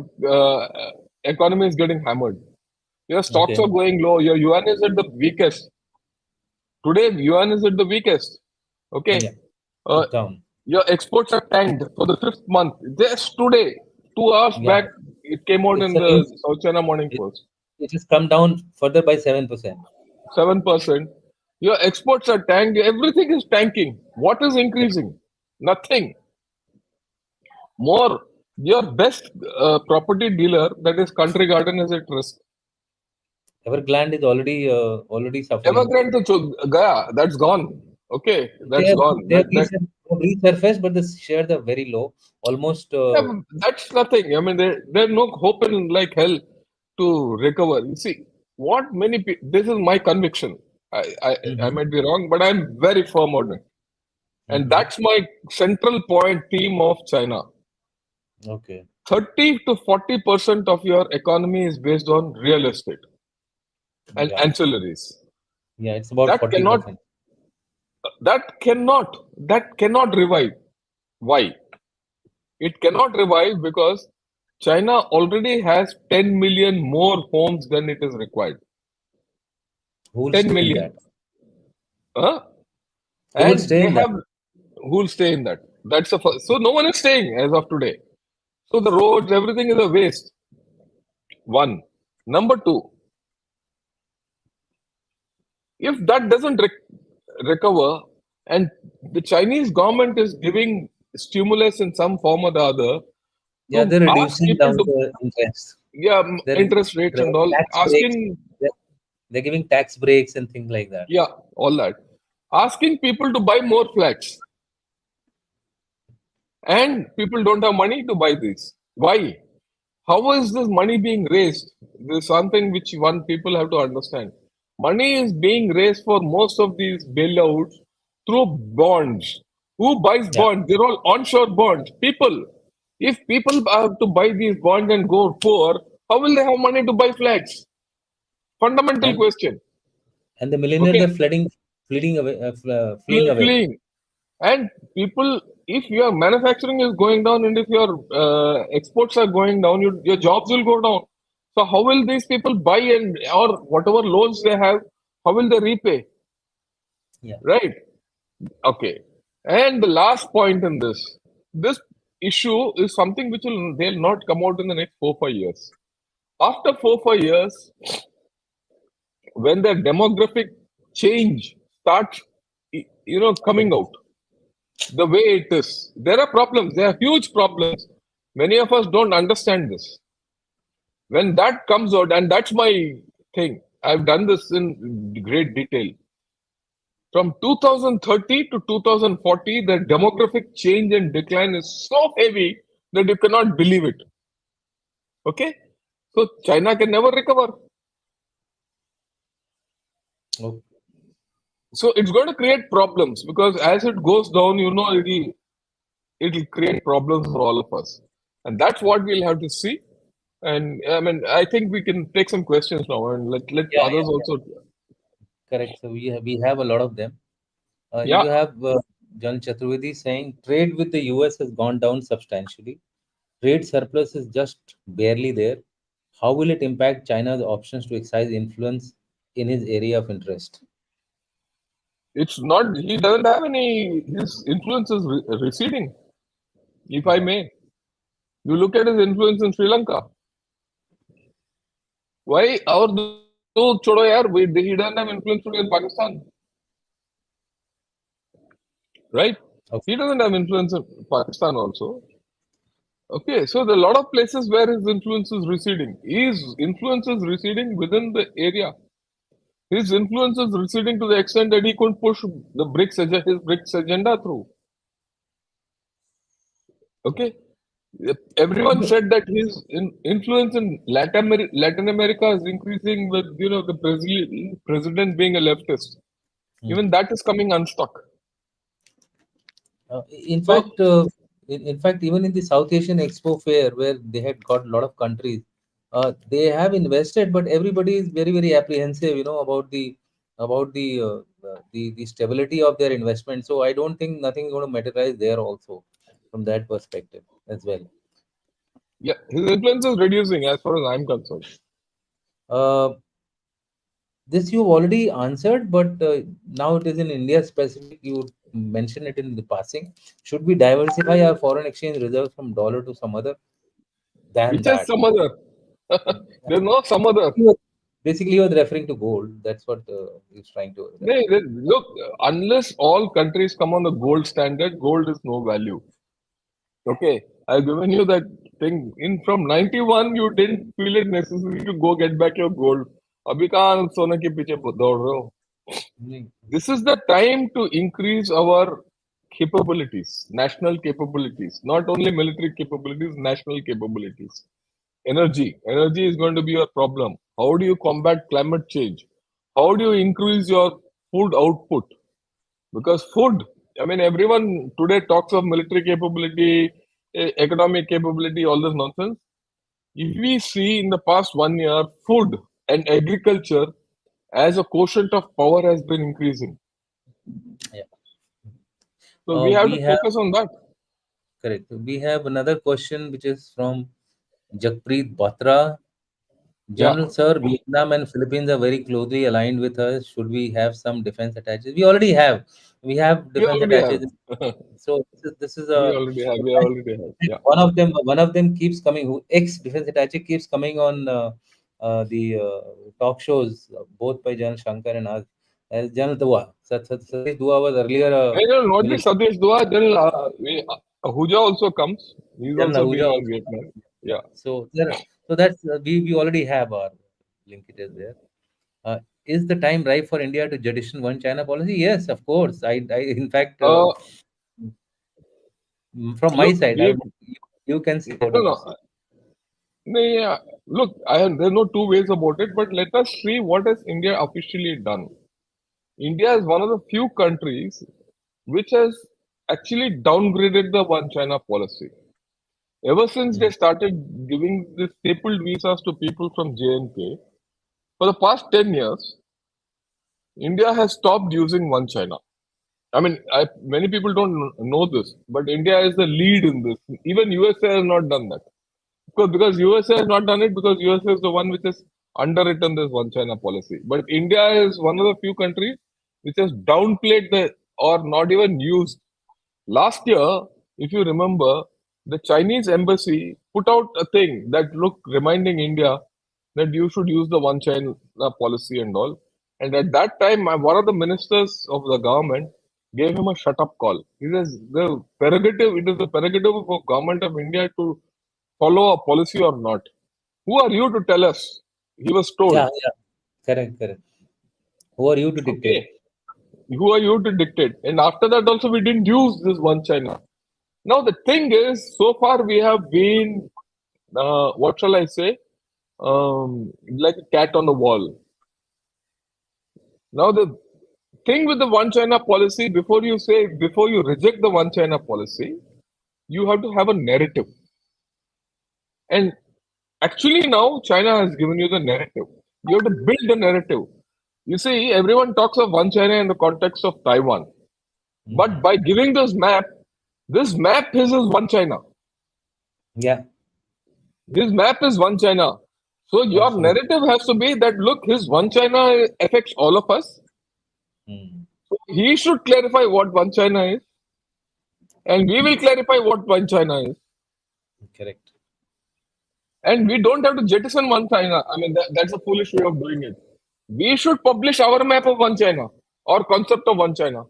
economy is getting hammered. Your stocks are Okay. going low. Your yuan is at the weakest. Today, yuan is at the weakest. Okay. Yeah. Uh, It's down. your exports are tanked for the fifth month. Just today, 2 hours Yeah. back, it came out It's in a the news. South China Morning It, Post. it has come down further by 7%. 7%. Your exports are tanked. Everything is tanking. What is Yeah. increasing? Nothing. More. Your best property dealer, that is Country Garden, is at risk. Evergrande is already suffering. Evergrande to Gaya, that's gone. Okay, They that's have gone. they have resurfaced, but the shares are very low. Almost. Yeah, but that's nothing. I mean, there's no hope in like hell to recover. You see, what many people, this is my conviction. I Mhm. might be wrong, but I'm very firm on it. And Mhm. that's my central point theme of China. Okay. 30 to 40% of your economy is based on real estate and Yeah. ancillaries. Yeah. It's about That cannot, 40%. that cannot revive. Why? It cannot revive because China already has 10 million more homes than it is required. Who will 10 stay in million. that? Huh? Who will And stay they in that? have who will stay in that. That's the first. So no one is staying as of today. So the roads, everything is a waste. One. Number two, if that doesn't recover and the Chinese government is giving stimulus in some form or the other Yeah, to they're ask reducing people down to, the interest. yeah, They're giving interest rates and all, tax breaks. asking, They're, they're giving tax breaks and things like that. yeah, all that, asking people to buy more flats, and people don't have money to buy these. Why? How is this money being raised? This is something which one people have to understand. Money is being raised for most of these bailouts through bonds. Who buys Yeah, bonds? They're all onshore bonds. People. If people have to buy these bonds and go poor, how will they have money to buy flats? Fundamental and question. and the millionaires Okay, are fleeing away, fleeing away. fleeing. And people, if your manufacturing is going down and if your exports are going down, your jobs will go down. So how will these people buy and or whatever loans they have, how will they repay? Yeah. Right? Okay. And the last point in this issue is something which will they'll not come out in the next 4 5 years. After 4 5 years, when the demographic change starts, coming Okay. out, the way it is. There are problems, there are huge problems. Many of us don't understand this. When that comes out, and that's my thing, I've done this in great detail. From 2030 to 2040, the demographic change and decline is so heavy that you cannot believe it. Okay? So China can never recover. Okay. So it's going to create problems because as it goes down, it'll create problems for all of us. And that's what we'll have to see. And I mean, I think we can take some questions now and let Yeah, others yeah, yeah. also. Correct. So we have a lot of them. Yeah, You have John Chaturvedi saying trade with the US has gone down substantially. Trade surplus is just barely there. How will it impact China's options to exercise influence in his area of interest? it's not. He doesn't have any. His influence is receding. if I Yeah. may. You look at his influence in Sri Lanka. Why our do chodo yaar? He doesn't have influence today in Pakistan, right? Okay. He doesn't have influence in Pakistan also. Okay, so there are a lot of places where his influence is receding. His influence is receding within the area. His influence is receding to the extent that he couldn't push his BRICS agenda through. Okay, everyone Okay. said that his influence in Latin America is increasing with the president being a leftist. Hmm. Even that is coming unstuck. In So fact, in fact, even in the South Asian Expo Fair, where they had got a lot of countries, they have invested, but everybody is very, very apprehensive, about the stability of their investment. So I don't think nothing is going to materialize there also, from that perspective as well. yeah, his influence is reducing as far as I'm concerned. Uh, this you've already answered, but now it is in India specific. You mentioned it in the passing. Should we diversify our foreign exchange reserves from dollar to some other than Which is that? some other. There's no some other. Basically, he was referring to gold. That's what he's trying to refer to. Look, unless all countries come on the gold standard, gold is no value. Okay, I've given you that thing. In from 91, you didn't feel it necessary to go get back your gold. अभी कहाँ सोने के पीछे दौड़ रहे हो? Hmm. This is the time to increase our capabilities, national capabilities, not only military capabilities, national capabilities. Energy is going to be your problem. How do you combat climate change? How do you increase your food output? Because food, I mean, everyone today talks of military capability, economic capability, all this nonsense. If we see in the past 1 year, food and agriculture as a quotient of power has been increasing. Yeah. So we have to We have focus on that. correct. We have another question which is from Jakpreet Batra. Yeah, General Sir, Vietnam and Philippines are very closely aligned with us. Should we have some defense attaches? We already have. We have we defense already have. attaches. So this is we a already have. We already have. Yeah. one of them keeps coming. Who ex defense attache keeps coming on the talk shows, both by General Shankar and us. As General Dua. Satish Dua was earlier a And it will not be military. Satish Dua. Then Ahuja also comes. He's General also Ahuja been in also. Vietnam. Yeah. So that's we already have our linkages there. Uh, is the time right for India to jettison one China policy? Yes, of course. I in fact, Uh, from my look, side, you can say no, whatever you no. say. No, yeah. Look, there's no two ways about it, but let us see what has India officially done. India is one of the few countries which has actually downgraded the one China policy. Ever since they Mm, started giving the stapled visas to people from J&K, for the past 10 years, India has stopped using one China. I mean, many people don't know this, but India is the lead in this. Even USA has not done that. Because USA has not done it because USA is the one which has underwritten this one China policy. But India is one of the few countries which has downplayed the or not even used. Last year, if you remember, the Chinese embassy put out a thing that looked reminding India that you should use the one China policy and all. And at that time, one of the ministers of the government gave him a shut up call. He says it is the prerogative of government of India to follow a policy or not. Who are you to tell us? He was told. yeah, yeah, correct, correct. Who are you to dictate? Okay, who are you to dictate? And after that, also, we didn't use this one China. Now, the thing is, so far we have been, what shall I say, like a cat on the wall. Now, the thing with the one China policy, before you reject the one China policy, you have to have a narrative. And actually, now China has given you the narrative. You have to build the narrative. You see, everyone talks of one China in the context of Taiwan. But Hmm. by giving this map is one China. Yeah, His map is one China. So your absolutely. narrative has to be that look, his one China affects all of us. Hmm. So he should clarify what one China is. and we will clarify what one China is. Correct. And we don't have to jettison one China. I mean, that's a foolish way of doing it. We should publish our map of one China or concept of one China.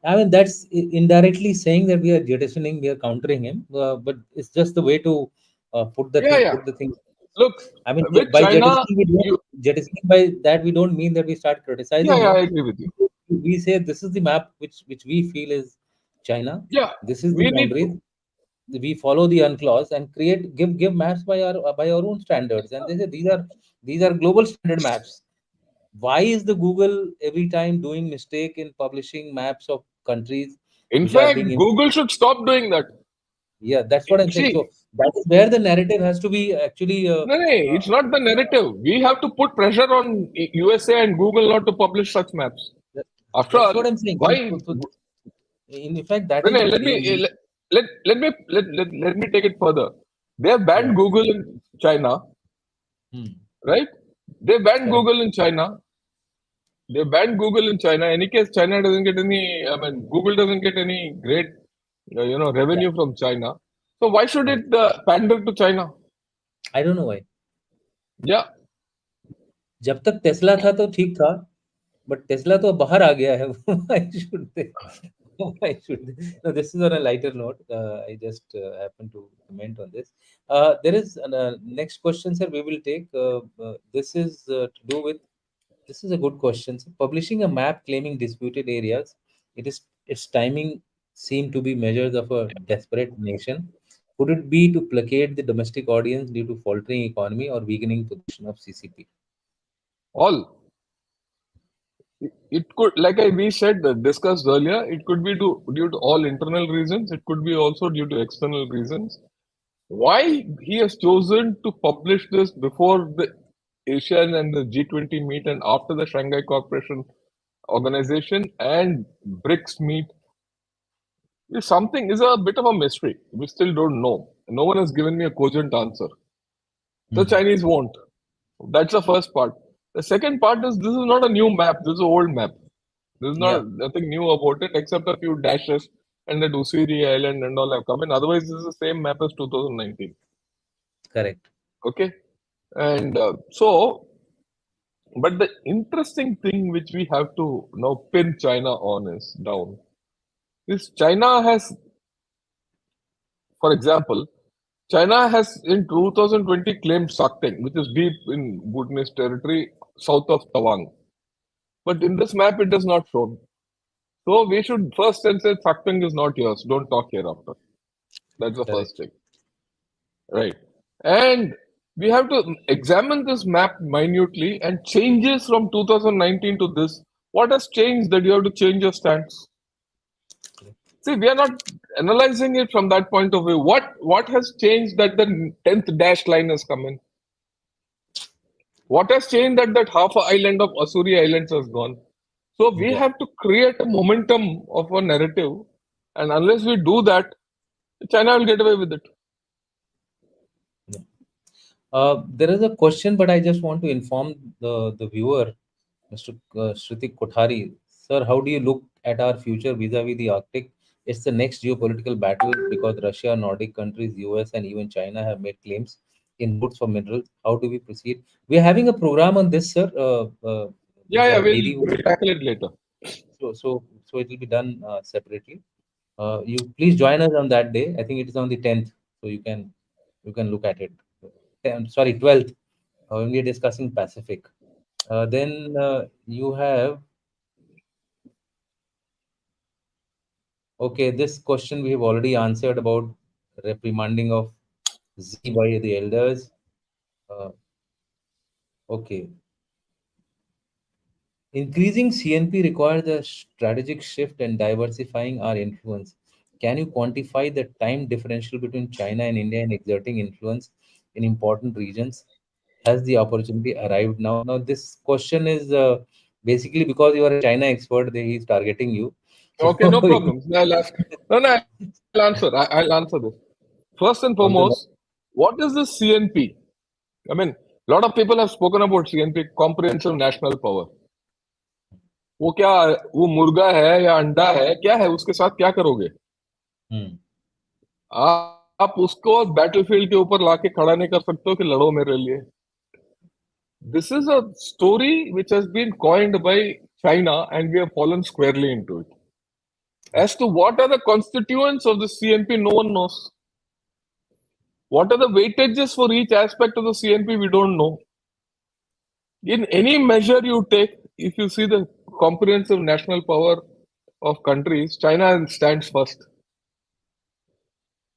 I mean, that's indirectly saying that we are jettisoning, we are countering him, but it's just the way to Yeah, yeah. put the things. Look, I mean, with by China, you. jettisoning by that we don't mean that we start Yeah, criticizing yeah, I him. agree with you. We say this is the map which we feel is China. Yeah, This is the we need boundaries. to. We follow the unclause and give maps by our own standards. And they say these are global standard maps. Why is the Google every time doing mistake in publishing maps of countries In which are fact, being Google should stop doing that. yeah, that's what I'm saying. See, So that is where the narrative has to be actually no, no, uh, it's not the narrative. We have to put pressure on USA and Google not to publish such maps. that- After that's all, what I'm saying. why? In effect, that No, is no, the let me claim. let me take it further. They have banned Yeah. Google in China, Hmm. right? They banned Correct. Google in China. They banned Google in China. Any case, China doesn't get any. I mean, Google doesn't get any great, Yeah. revenue from China. So why should Correct. it pander to China? I don't know why. Yeah, जब तक Tesla था तो ठीक था, but Tesla तो बाहर आ गया है. Why should they? Why should they? No, this is on a lighter note. I just happen to comment on this. There is next question, sir. We will take. This is to do with. This is a good question. So publishing a map claiming disputed areas, its timing seem to be measures of a desperate nation. Could it be to placate the domestic audience due to faltering economy or weakening position of CCP? all. It could, like we said, discussed earlier, it could be due to all internal reasons. It could be also due to external reasons. Why he has chosen to publish this before the Asian and the G20 meet and after the Shanghai Cooperation Organization and BRICS meet is a bit of a mystery. We still don't know. No one has given me a cogent answer. The Hmm. Chinese won't. That's the first part. The second part is this is not a new map. This is an old map. There's Yeah, not nothing new about it except a few dashes and that Usiri Island and all have come in. Otherwise, this is the same map as 2019. correct. Okay, and but the interesting thing which we have to now pin China on is China has, for example, China has in 2020 claimed Sakteng, which is deep in Bhutanese territory south of Tawang. But in this map, it is not shown. So we should first and say Sakteng is not yours. Don't talk hereafter. That's the first Correct. thing. Right. And we have to examine this map minutely and changes from 2019 to this. What has changed that you have to change your stance? See, we are not analyzing it from that point of view. What has changed that the 10th dash line has come in? What has changed that half a island of Asuri Islands has gone? So we Yeah. have to create a momentum of a narrative, and unless we do that, China will get away with it. Yeah. There is a question, but I just want to inform the viewer, Mr. Shrutik Kothari. Sir, how do you look at our future vis-a-vis the Arctic? It's the next geopolitical battle because Russia, Nordic countries, US, and even China have made claims in routes for minerals. How do we proceed? We are having a program on this, sir. Yeah, There's yeah, a lady who's we'll tackle it later. so it will be done separately. You please join us on that day. I think it is on the 10th, so you can look at it. Sorry, 12th. When we are discussing Pacific. Then you have okay. This question we have already answered about reprimanding of Z by the elders. Uh, okay, increasing CNP requires a strategic shift and diversifying our influence. Can you quantify the time differential between China and India in exerting influence in important regions? Has the opportunity arrived now? Now, this question is basically because you are a China expert, he is targeting you. So, Okay, no problem. I'll ask. No, no, I'll answer. I'll answer this. First and on foremost, the what is the CNP? I mean, a lot of people have spoken about CNP, comprehensive national power. वो क्या, वो मुर्गा है या अंडा है, क्या है, उसके साथ क्या करोगे? Hmm. आप उसको बैटलफील्ड के ऊपर लाके खड़ा नहीं कर सकते हो कि लड़ो मेरे लिए. This is a story which has been coined by China and we have fallen squarely into it. As to what are the constituents of the CNP, no one knows. What are the weightages for each aspect of the CNP, we don't know. In any measure you take, if you see the comprehensive national power of countries, China stands first.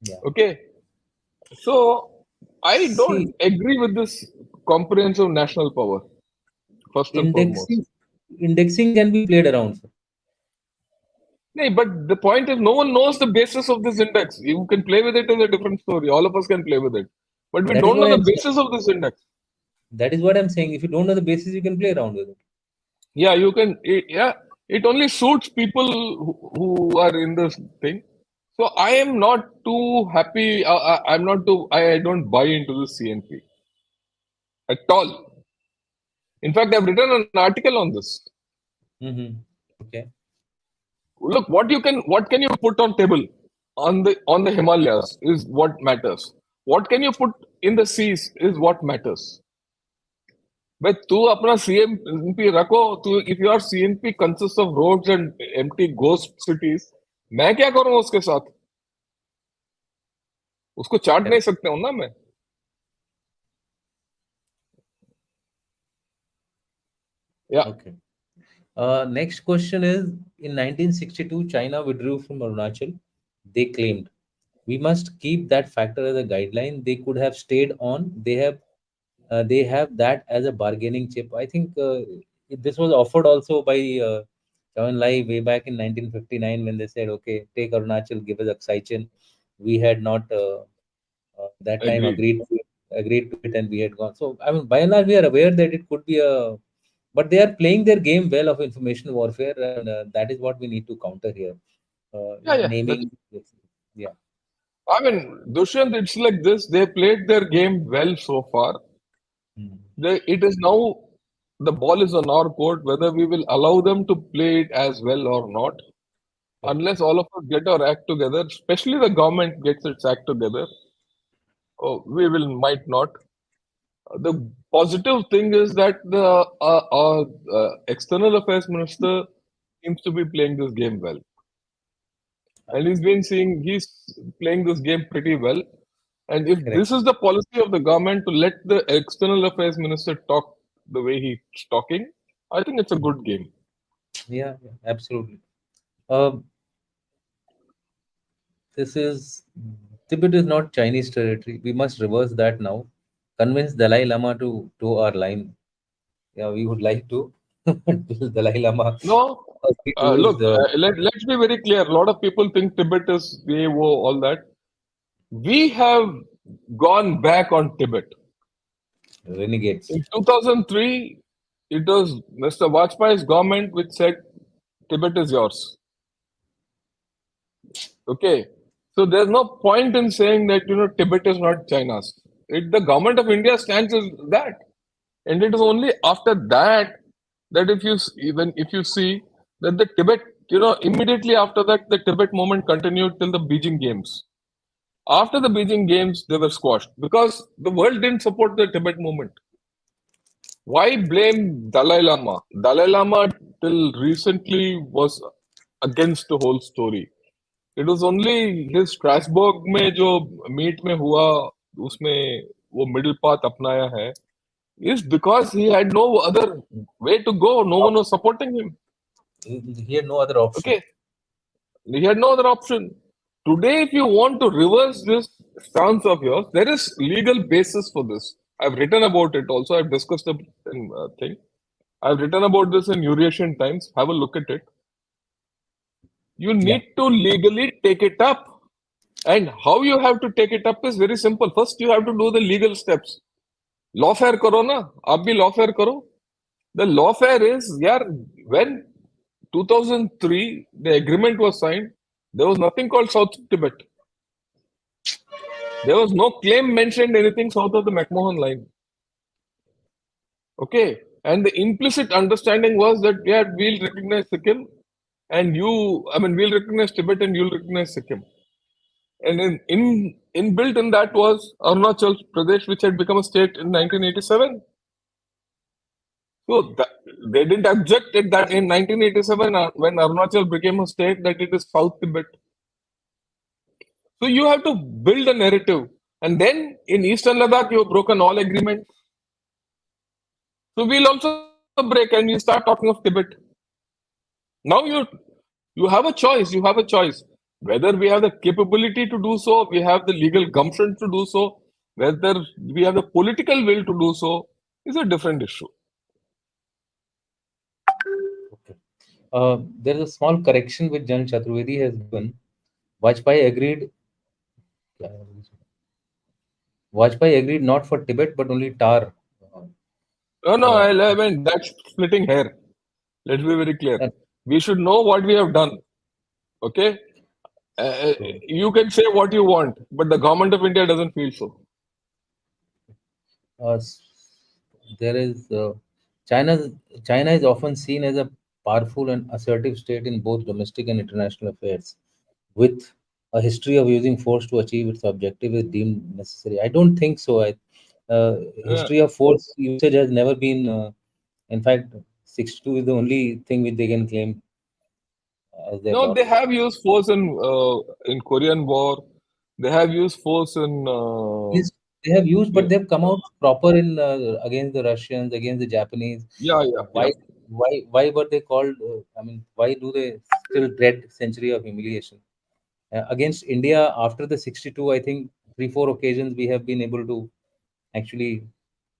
Yeah. Okay, so I See, don't agree with this comprehensive national power, first and foremost. indexing can be played around, sir. No, but the point is, no one knows the basis of this index. You can play with it is a different story. All of us can play with it, but we That is don't what know the I'm saying. basis of this index. That is what I'm saying. If you don't know the basis, you can play around with it. Yeah, you can. Yeah, it only suits people who are in this thing. So I am not too happy. I'm not too. I don't buy into the CNP at all. In fact, I've written an article on this. Mm-hmm. Okay. Look, what can you put on table on the Himalayas is what matters. What can you put in the seas is what matters. भाई तू अपना CNP रखो. तू if your CNP consists of roads and empty ghost cities, मैं क्या करूं उसके साथ? उसको चाट नहीं Correct. सकते हो ना मैं. या Okay. Next question is, in 1962, China withdrew from Arunachal. They claimed we must keep that factor as a guideline. They could have stayed on. They have that as a bargaining chip. I think this was offered also by Chow En Lai way back in 1959 when they said, "Okay, take Arunachal, give us Aksai." We had not that time agreed. agreed to it, and we had gone. So I mean, by and large, we are aware that it could be a, but they are playing their game well of information warfare, and that is what we need to counter here. Yeah, that's. Naming, yeah, I mean, Dushyant, it's like this. They played their game well so far. mm, It is now the ball is on our court whether we will allow them to play it as well or not. correct. Unless all of us get our act together, especially the government gets its act together, we will might not. The positive thing is that the our external affairs minister seems to be playing this game well, and he's playing this game pretty well. And if Correct. this is the policy of the government to let the external affairs minister talk the way he's talking, I think it's a good game. Yeah, yeah, absolutely. Uh, this is Tibet is not Chinese territory. We must reverse that now. Convince Dalai Lama to toe our line. Yeah, we would like to. Will Dalai Lama No, agree to his look, let's be very clear. A lot of people think Tibet is the all that. We have gone back on Tibet. renegades? In 2003, it was Mr. Vajpayee's government which said Tibet is yours. Okay. So there's no point in saying that Tibet is not China's. The government of India stands as that, and it is only after that that even if you see that the Tibet, immediately after that the Tibet movement continued till the Beijing Games. After the Beijing Games, they were squashed because the world didn't support the Tibet movement. Why blame Dalai Lama? Dalai Lama till recently was against the whole story. It was only his Strasbourg में जो meet में हुआ उसमें वो middle path अपनाया है is because he had no other way to go. No one was supporting him. He had no other option. Okay, he had no other option. Today, if you want to reverse this stance of yours, there is legal basis for this. I've written about it also. I've discussed the thing. I've written about this in Eurasian Times. Have a look at it. You Yeah, need to legally take it up. And how you have to take it up is very simple. First, you have to do the legal steps. Lawfare karo na. आप भी lawfare करो. The lawfare is, yeah, when 2003 the agreement was signed, there was nothing called South Tibet. There was no claim mentioned anything south of the McMahon line. Okay. And the implicit understanding was that, yeah, we'll recognize Sikkim and we'll recognize Tibet and you'll recognize Sikkim. And inbuilt in that was Arunachal Pradesh, which had become a state in 1987. So they didn't object at that in 1987 when Arunachal became a state that it is South Tibet. So you have to build a narrative. And then in Eastern Ladakh, you have broken all agreements. So we'll also break and you start talking of Tibet. Now you have a choice. You have a choice. Whether we have the capability to do so, we have the legal gumption to do so, whether we have the political will to do so, is a different issue. Okay. There is a small correction which Jan Chaturvedi has given. Vajpayee agreed. Vajpayee agreed not for Tibet but only Tar. No, no, Uh, I mean, that's splitting hair. Let's be very clear. uh, We should know what we have done. Okay? so, You can say what you want, but the government of India doesn't feel so. uh, s- there is China. China is often seen as a powerful and assertive state in both domestic and international affairs, with a history of using force to achieve its objective is deemed necessary. I don't think so. Uh, History of force usage has never been. In fact, 62 is the only thing which they can claim as their no, law. they have used force in Korean War. They have used force in Yes, they have used, but yeah, they've come out proper in against the Russians, against the Japanese. yeah, yeah, yeah. Why were they called? I mean, why do they still dread century of humiliation against India after the 62? I think three, four occasions we have been able to actually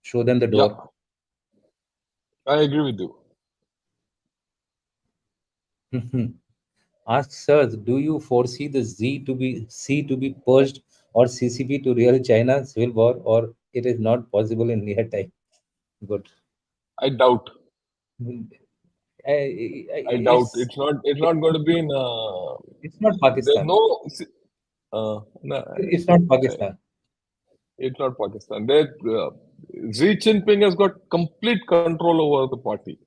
show them the Yeah, door. I agree with you. Ask sirs, do you foresee the Z to be C to be purged or CCP to real China civil war, or it is not possible in near time? Good. I doubt. I doubt It's it's not going to be in it's not there's Pakistan. no no, It's not Pakistan. it's not Pakistan. Xi Jinping has got complete control over the party.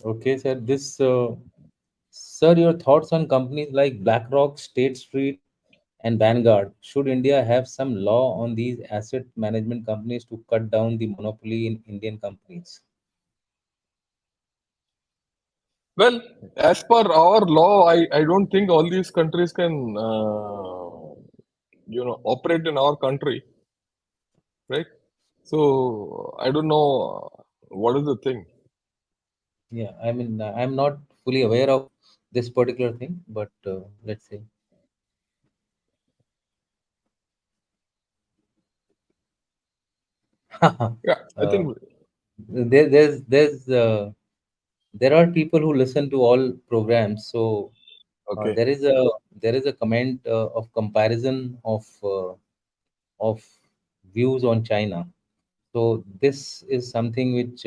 Okay, sir. Sir, your thoughts on companies like BlackRock, State Street, and Vanguard? Should India have some law on these asset management companies to cut down the monopoly in Indian companies? Well, as per our law, I don't think all these countries can operate in our country, right? So I don't know what is the thing. Yeah, I mean, I'm not fully aware of this particular thing, but let's see. Yeah, I uh, think there's there are people who listen to all programs, so okay. there is a comment of comparison of views on China. So this is something which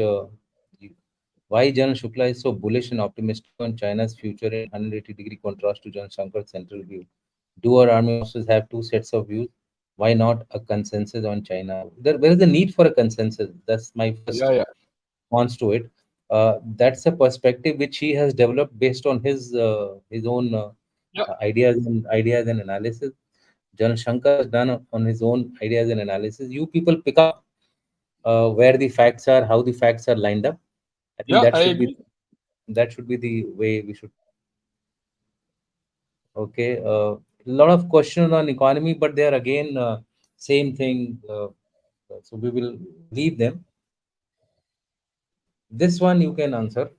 why Jan Shukla is so bullish and optimistic on China's future in 180-degree contrast to Jan Shankar's central view. Do our army officers have two sets of views? Why not a consensus on China? There is a need for a consensus. That's my Yeah, first yeah, response to it. That's a perspective which he has developed based on his own yeah, ideas and analysis. Jan Shankar has done on his own ideas and analysis. You people pick up where the facts are, how the facts are lined up. I think yeah. I agree. that should be the way we should. Okay, a lot of questions on economy, but they are again same thing. So we will leave them. This one you can answer.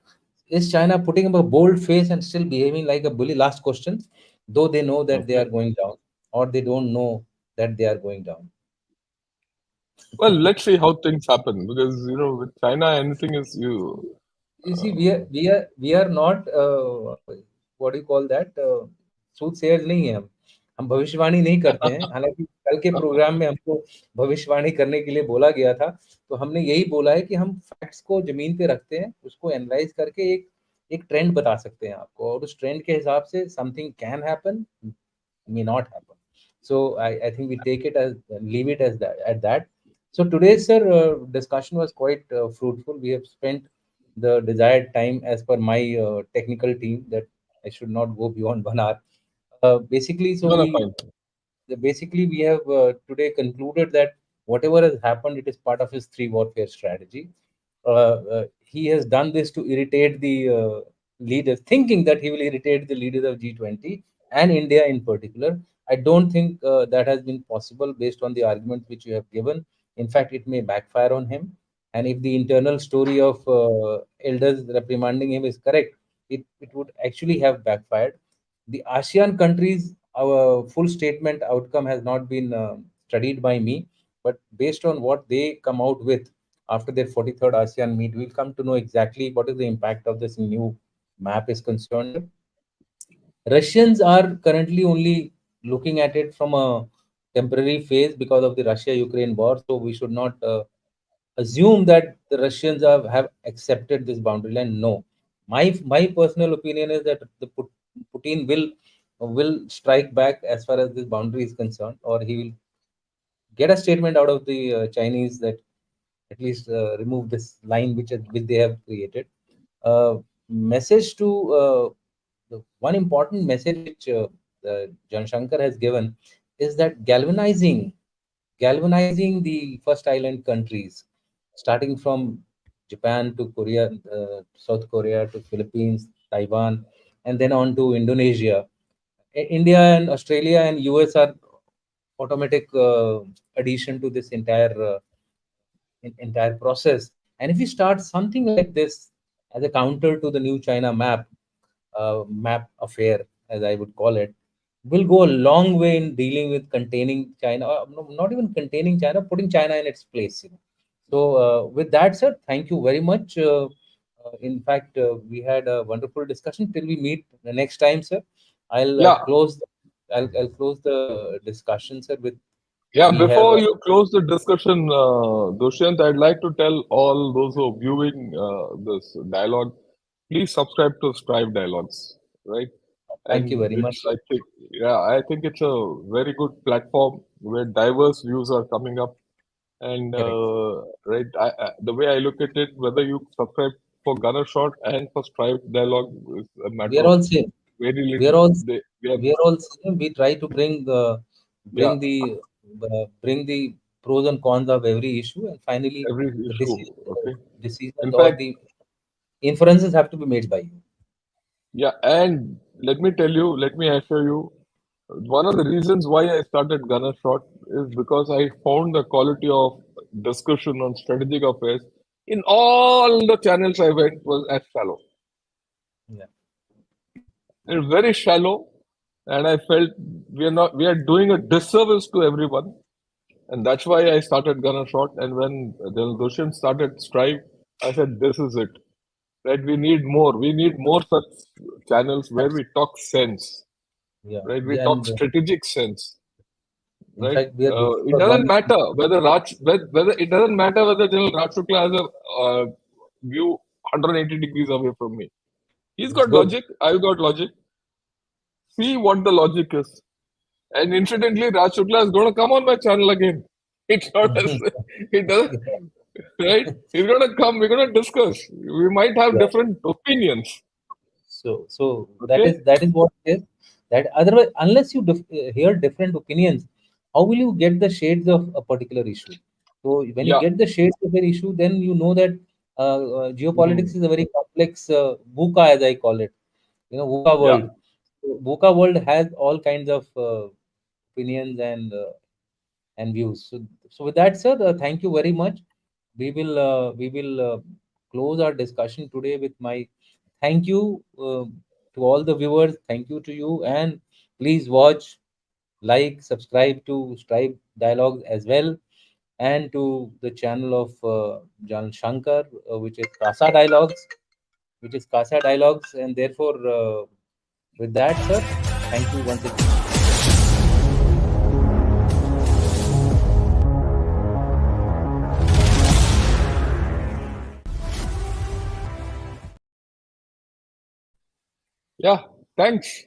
Is China putting up a bold face and still behaving like a bully? Last question. Though they know that they are Okay. going down, or they don't know that they are going down. Well, let's see how things happen because with China, anything is you. You see, we are not what do you call that? Soothsayers नहीं है हम भविष्यवाणी नहीं करते हैं, हालांकि कल के प्रोग्राम में हमको भविष्यवाणी करने के लिए बोला गया था, तो हमने यही बोला है कि हम फैक्ट्स को जमीन पे रखते हैं, उसको एनालाइज करके एक एक ट्रेंड बता सकते हैं आपको, और उस ट्रेंड के हिसाब से something can happen, may not happen. So I think we take it as leave it as that at that. So today's sir discussion was quite fruitful. We have spent the desired time as per my technical team that I should not go beyond 1 hour. Basically, so No, no, fine. basically we have today concluded that whatever has happened, it is part of his three warfare strategy. He has done this to irritate the leaders, thinking that he will irritate the leaders of G20 and India in particular. I don't think that has been possible based on the arguments which you have given. In fact, it may backfire on him. And if the internal story of elders reprimanding him is correct, it would actually have backfired. The ASEAN countries, our full statement outcome has not been studied by me, but based on what they come out with after their 43rd ASEAN meet, we'll come to know exactly what is the impact of this new map is concerned. Russians are currently only looking at it from a temporary phase because of the Russia-Ukraine war, so we should not assume that the Russians have accepted this boundary line. No, my personal opinion is that Putin will strike back as far as this boundary is concerned, or he will get a statement out of the Chinese that at least remove this line which they have created. Message to the one important message which John Shankar has given is that galvanizing the first island countries, starting from Japan to Korea, South Korea to Philippines, Taiwan, and then on to Indonesia. India and Australia and US are automatic addition to this entire process. And if we start something like this as a counter to the new China map affair, as I would call it, will go a long way in dealing with containing China, or not even containing China, putting China in its place. So, with that, sir, thank you very much. In fact, we had a wonderful discussion. Till we meet the next time, sir, I'll Yeah, I'll close the discussion, sir. With yeah. we have Before you close the discussion, Dushyant, I'd like to tell all those who are viewing this dialogue, please subscribe to Strive Dialogues, right? thank you And very much. it's, I think, yeah, I think it's a very good platform where diverse views are coming up. And Correct. right, the way I look at it, whether you subscribe for Gunner Shot and for Strive Dialogue is a We matter are of all same. very We are little. all We are, we are all same. We try to yeah, bring the pros and cons of every issue, and finally every the issue. Okay. decisions In or fact, the inferences have to be made by you. yeah, and let me tell you, let me assure you, one of the reasons why I started Gunner Shot is because I found the quality of discussion on strategic affairs in all the channels I went was as shallow. Yeah. It's very shallow, and I felt we are doing a disservice to everyone, and that's why I started Gunner Shot. And when the Dushyant started Strive, I said, "This is it. Right? We need more. We need more such channels where we talk sense. Yeah. Right? We Yeah, talk and strategic sense. in Right? fact, we are looking It for doesn't one. matter whether it doesn't matter whether General Raj Shukla has a view 180 degrees away from me. He's It's got good. logic. I've got logic. See what the logic is. And incidentally, Raj Shukla is going to come on my channel again. It's not as it does, right? He's going to come. We're going to discuss. We might have Yeah. different opinions. So Okay? that is what it is. That otherwise, unless you hear different opinions, how will you get the shades of a particular issue? So when you Yeah. get the shades of an issue, then you know that geopolitics Mhm. is a very complex VUCA, as I call it. VUCA Yeah. world. So VUCA world has all kinds of opinions and views. So with that, sir, thank you very much. We will close our discussion today with my thank you to all the viewers. Thank you to you, and please watch, like, subscribe to Stripe Dialogues as well, and to the channel of John Shankar, which is Casa Dialogues, and therefore, with that, sir, thank you once again. Yeah. Thanks.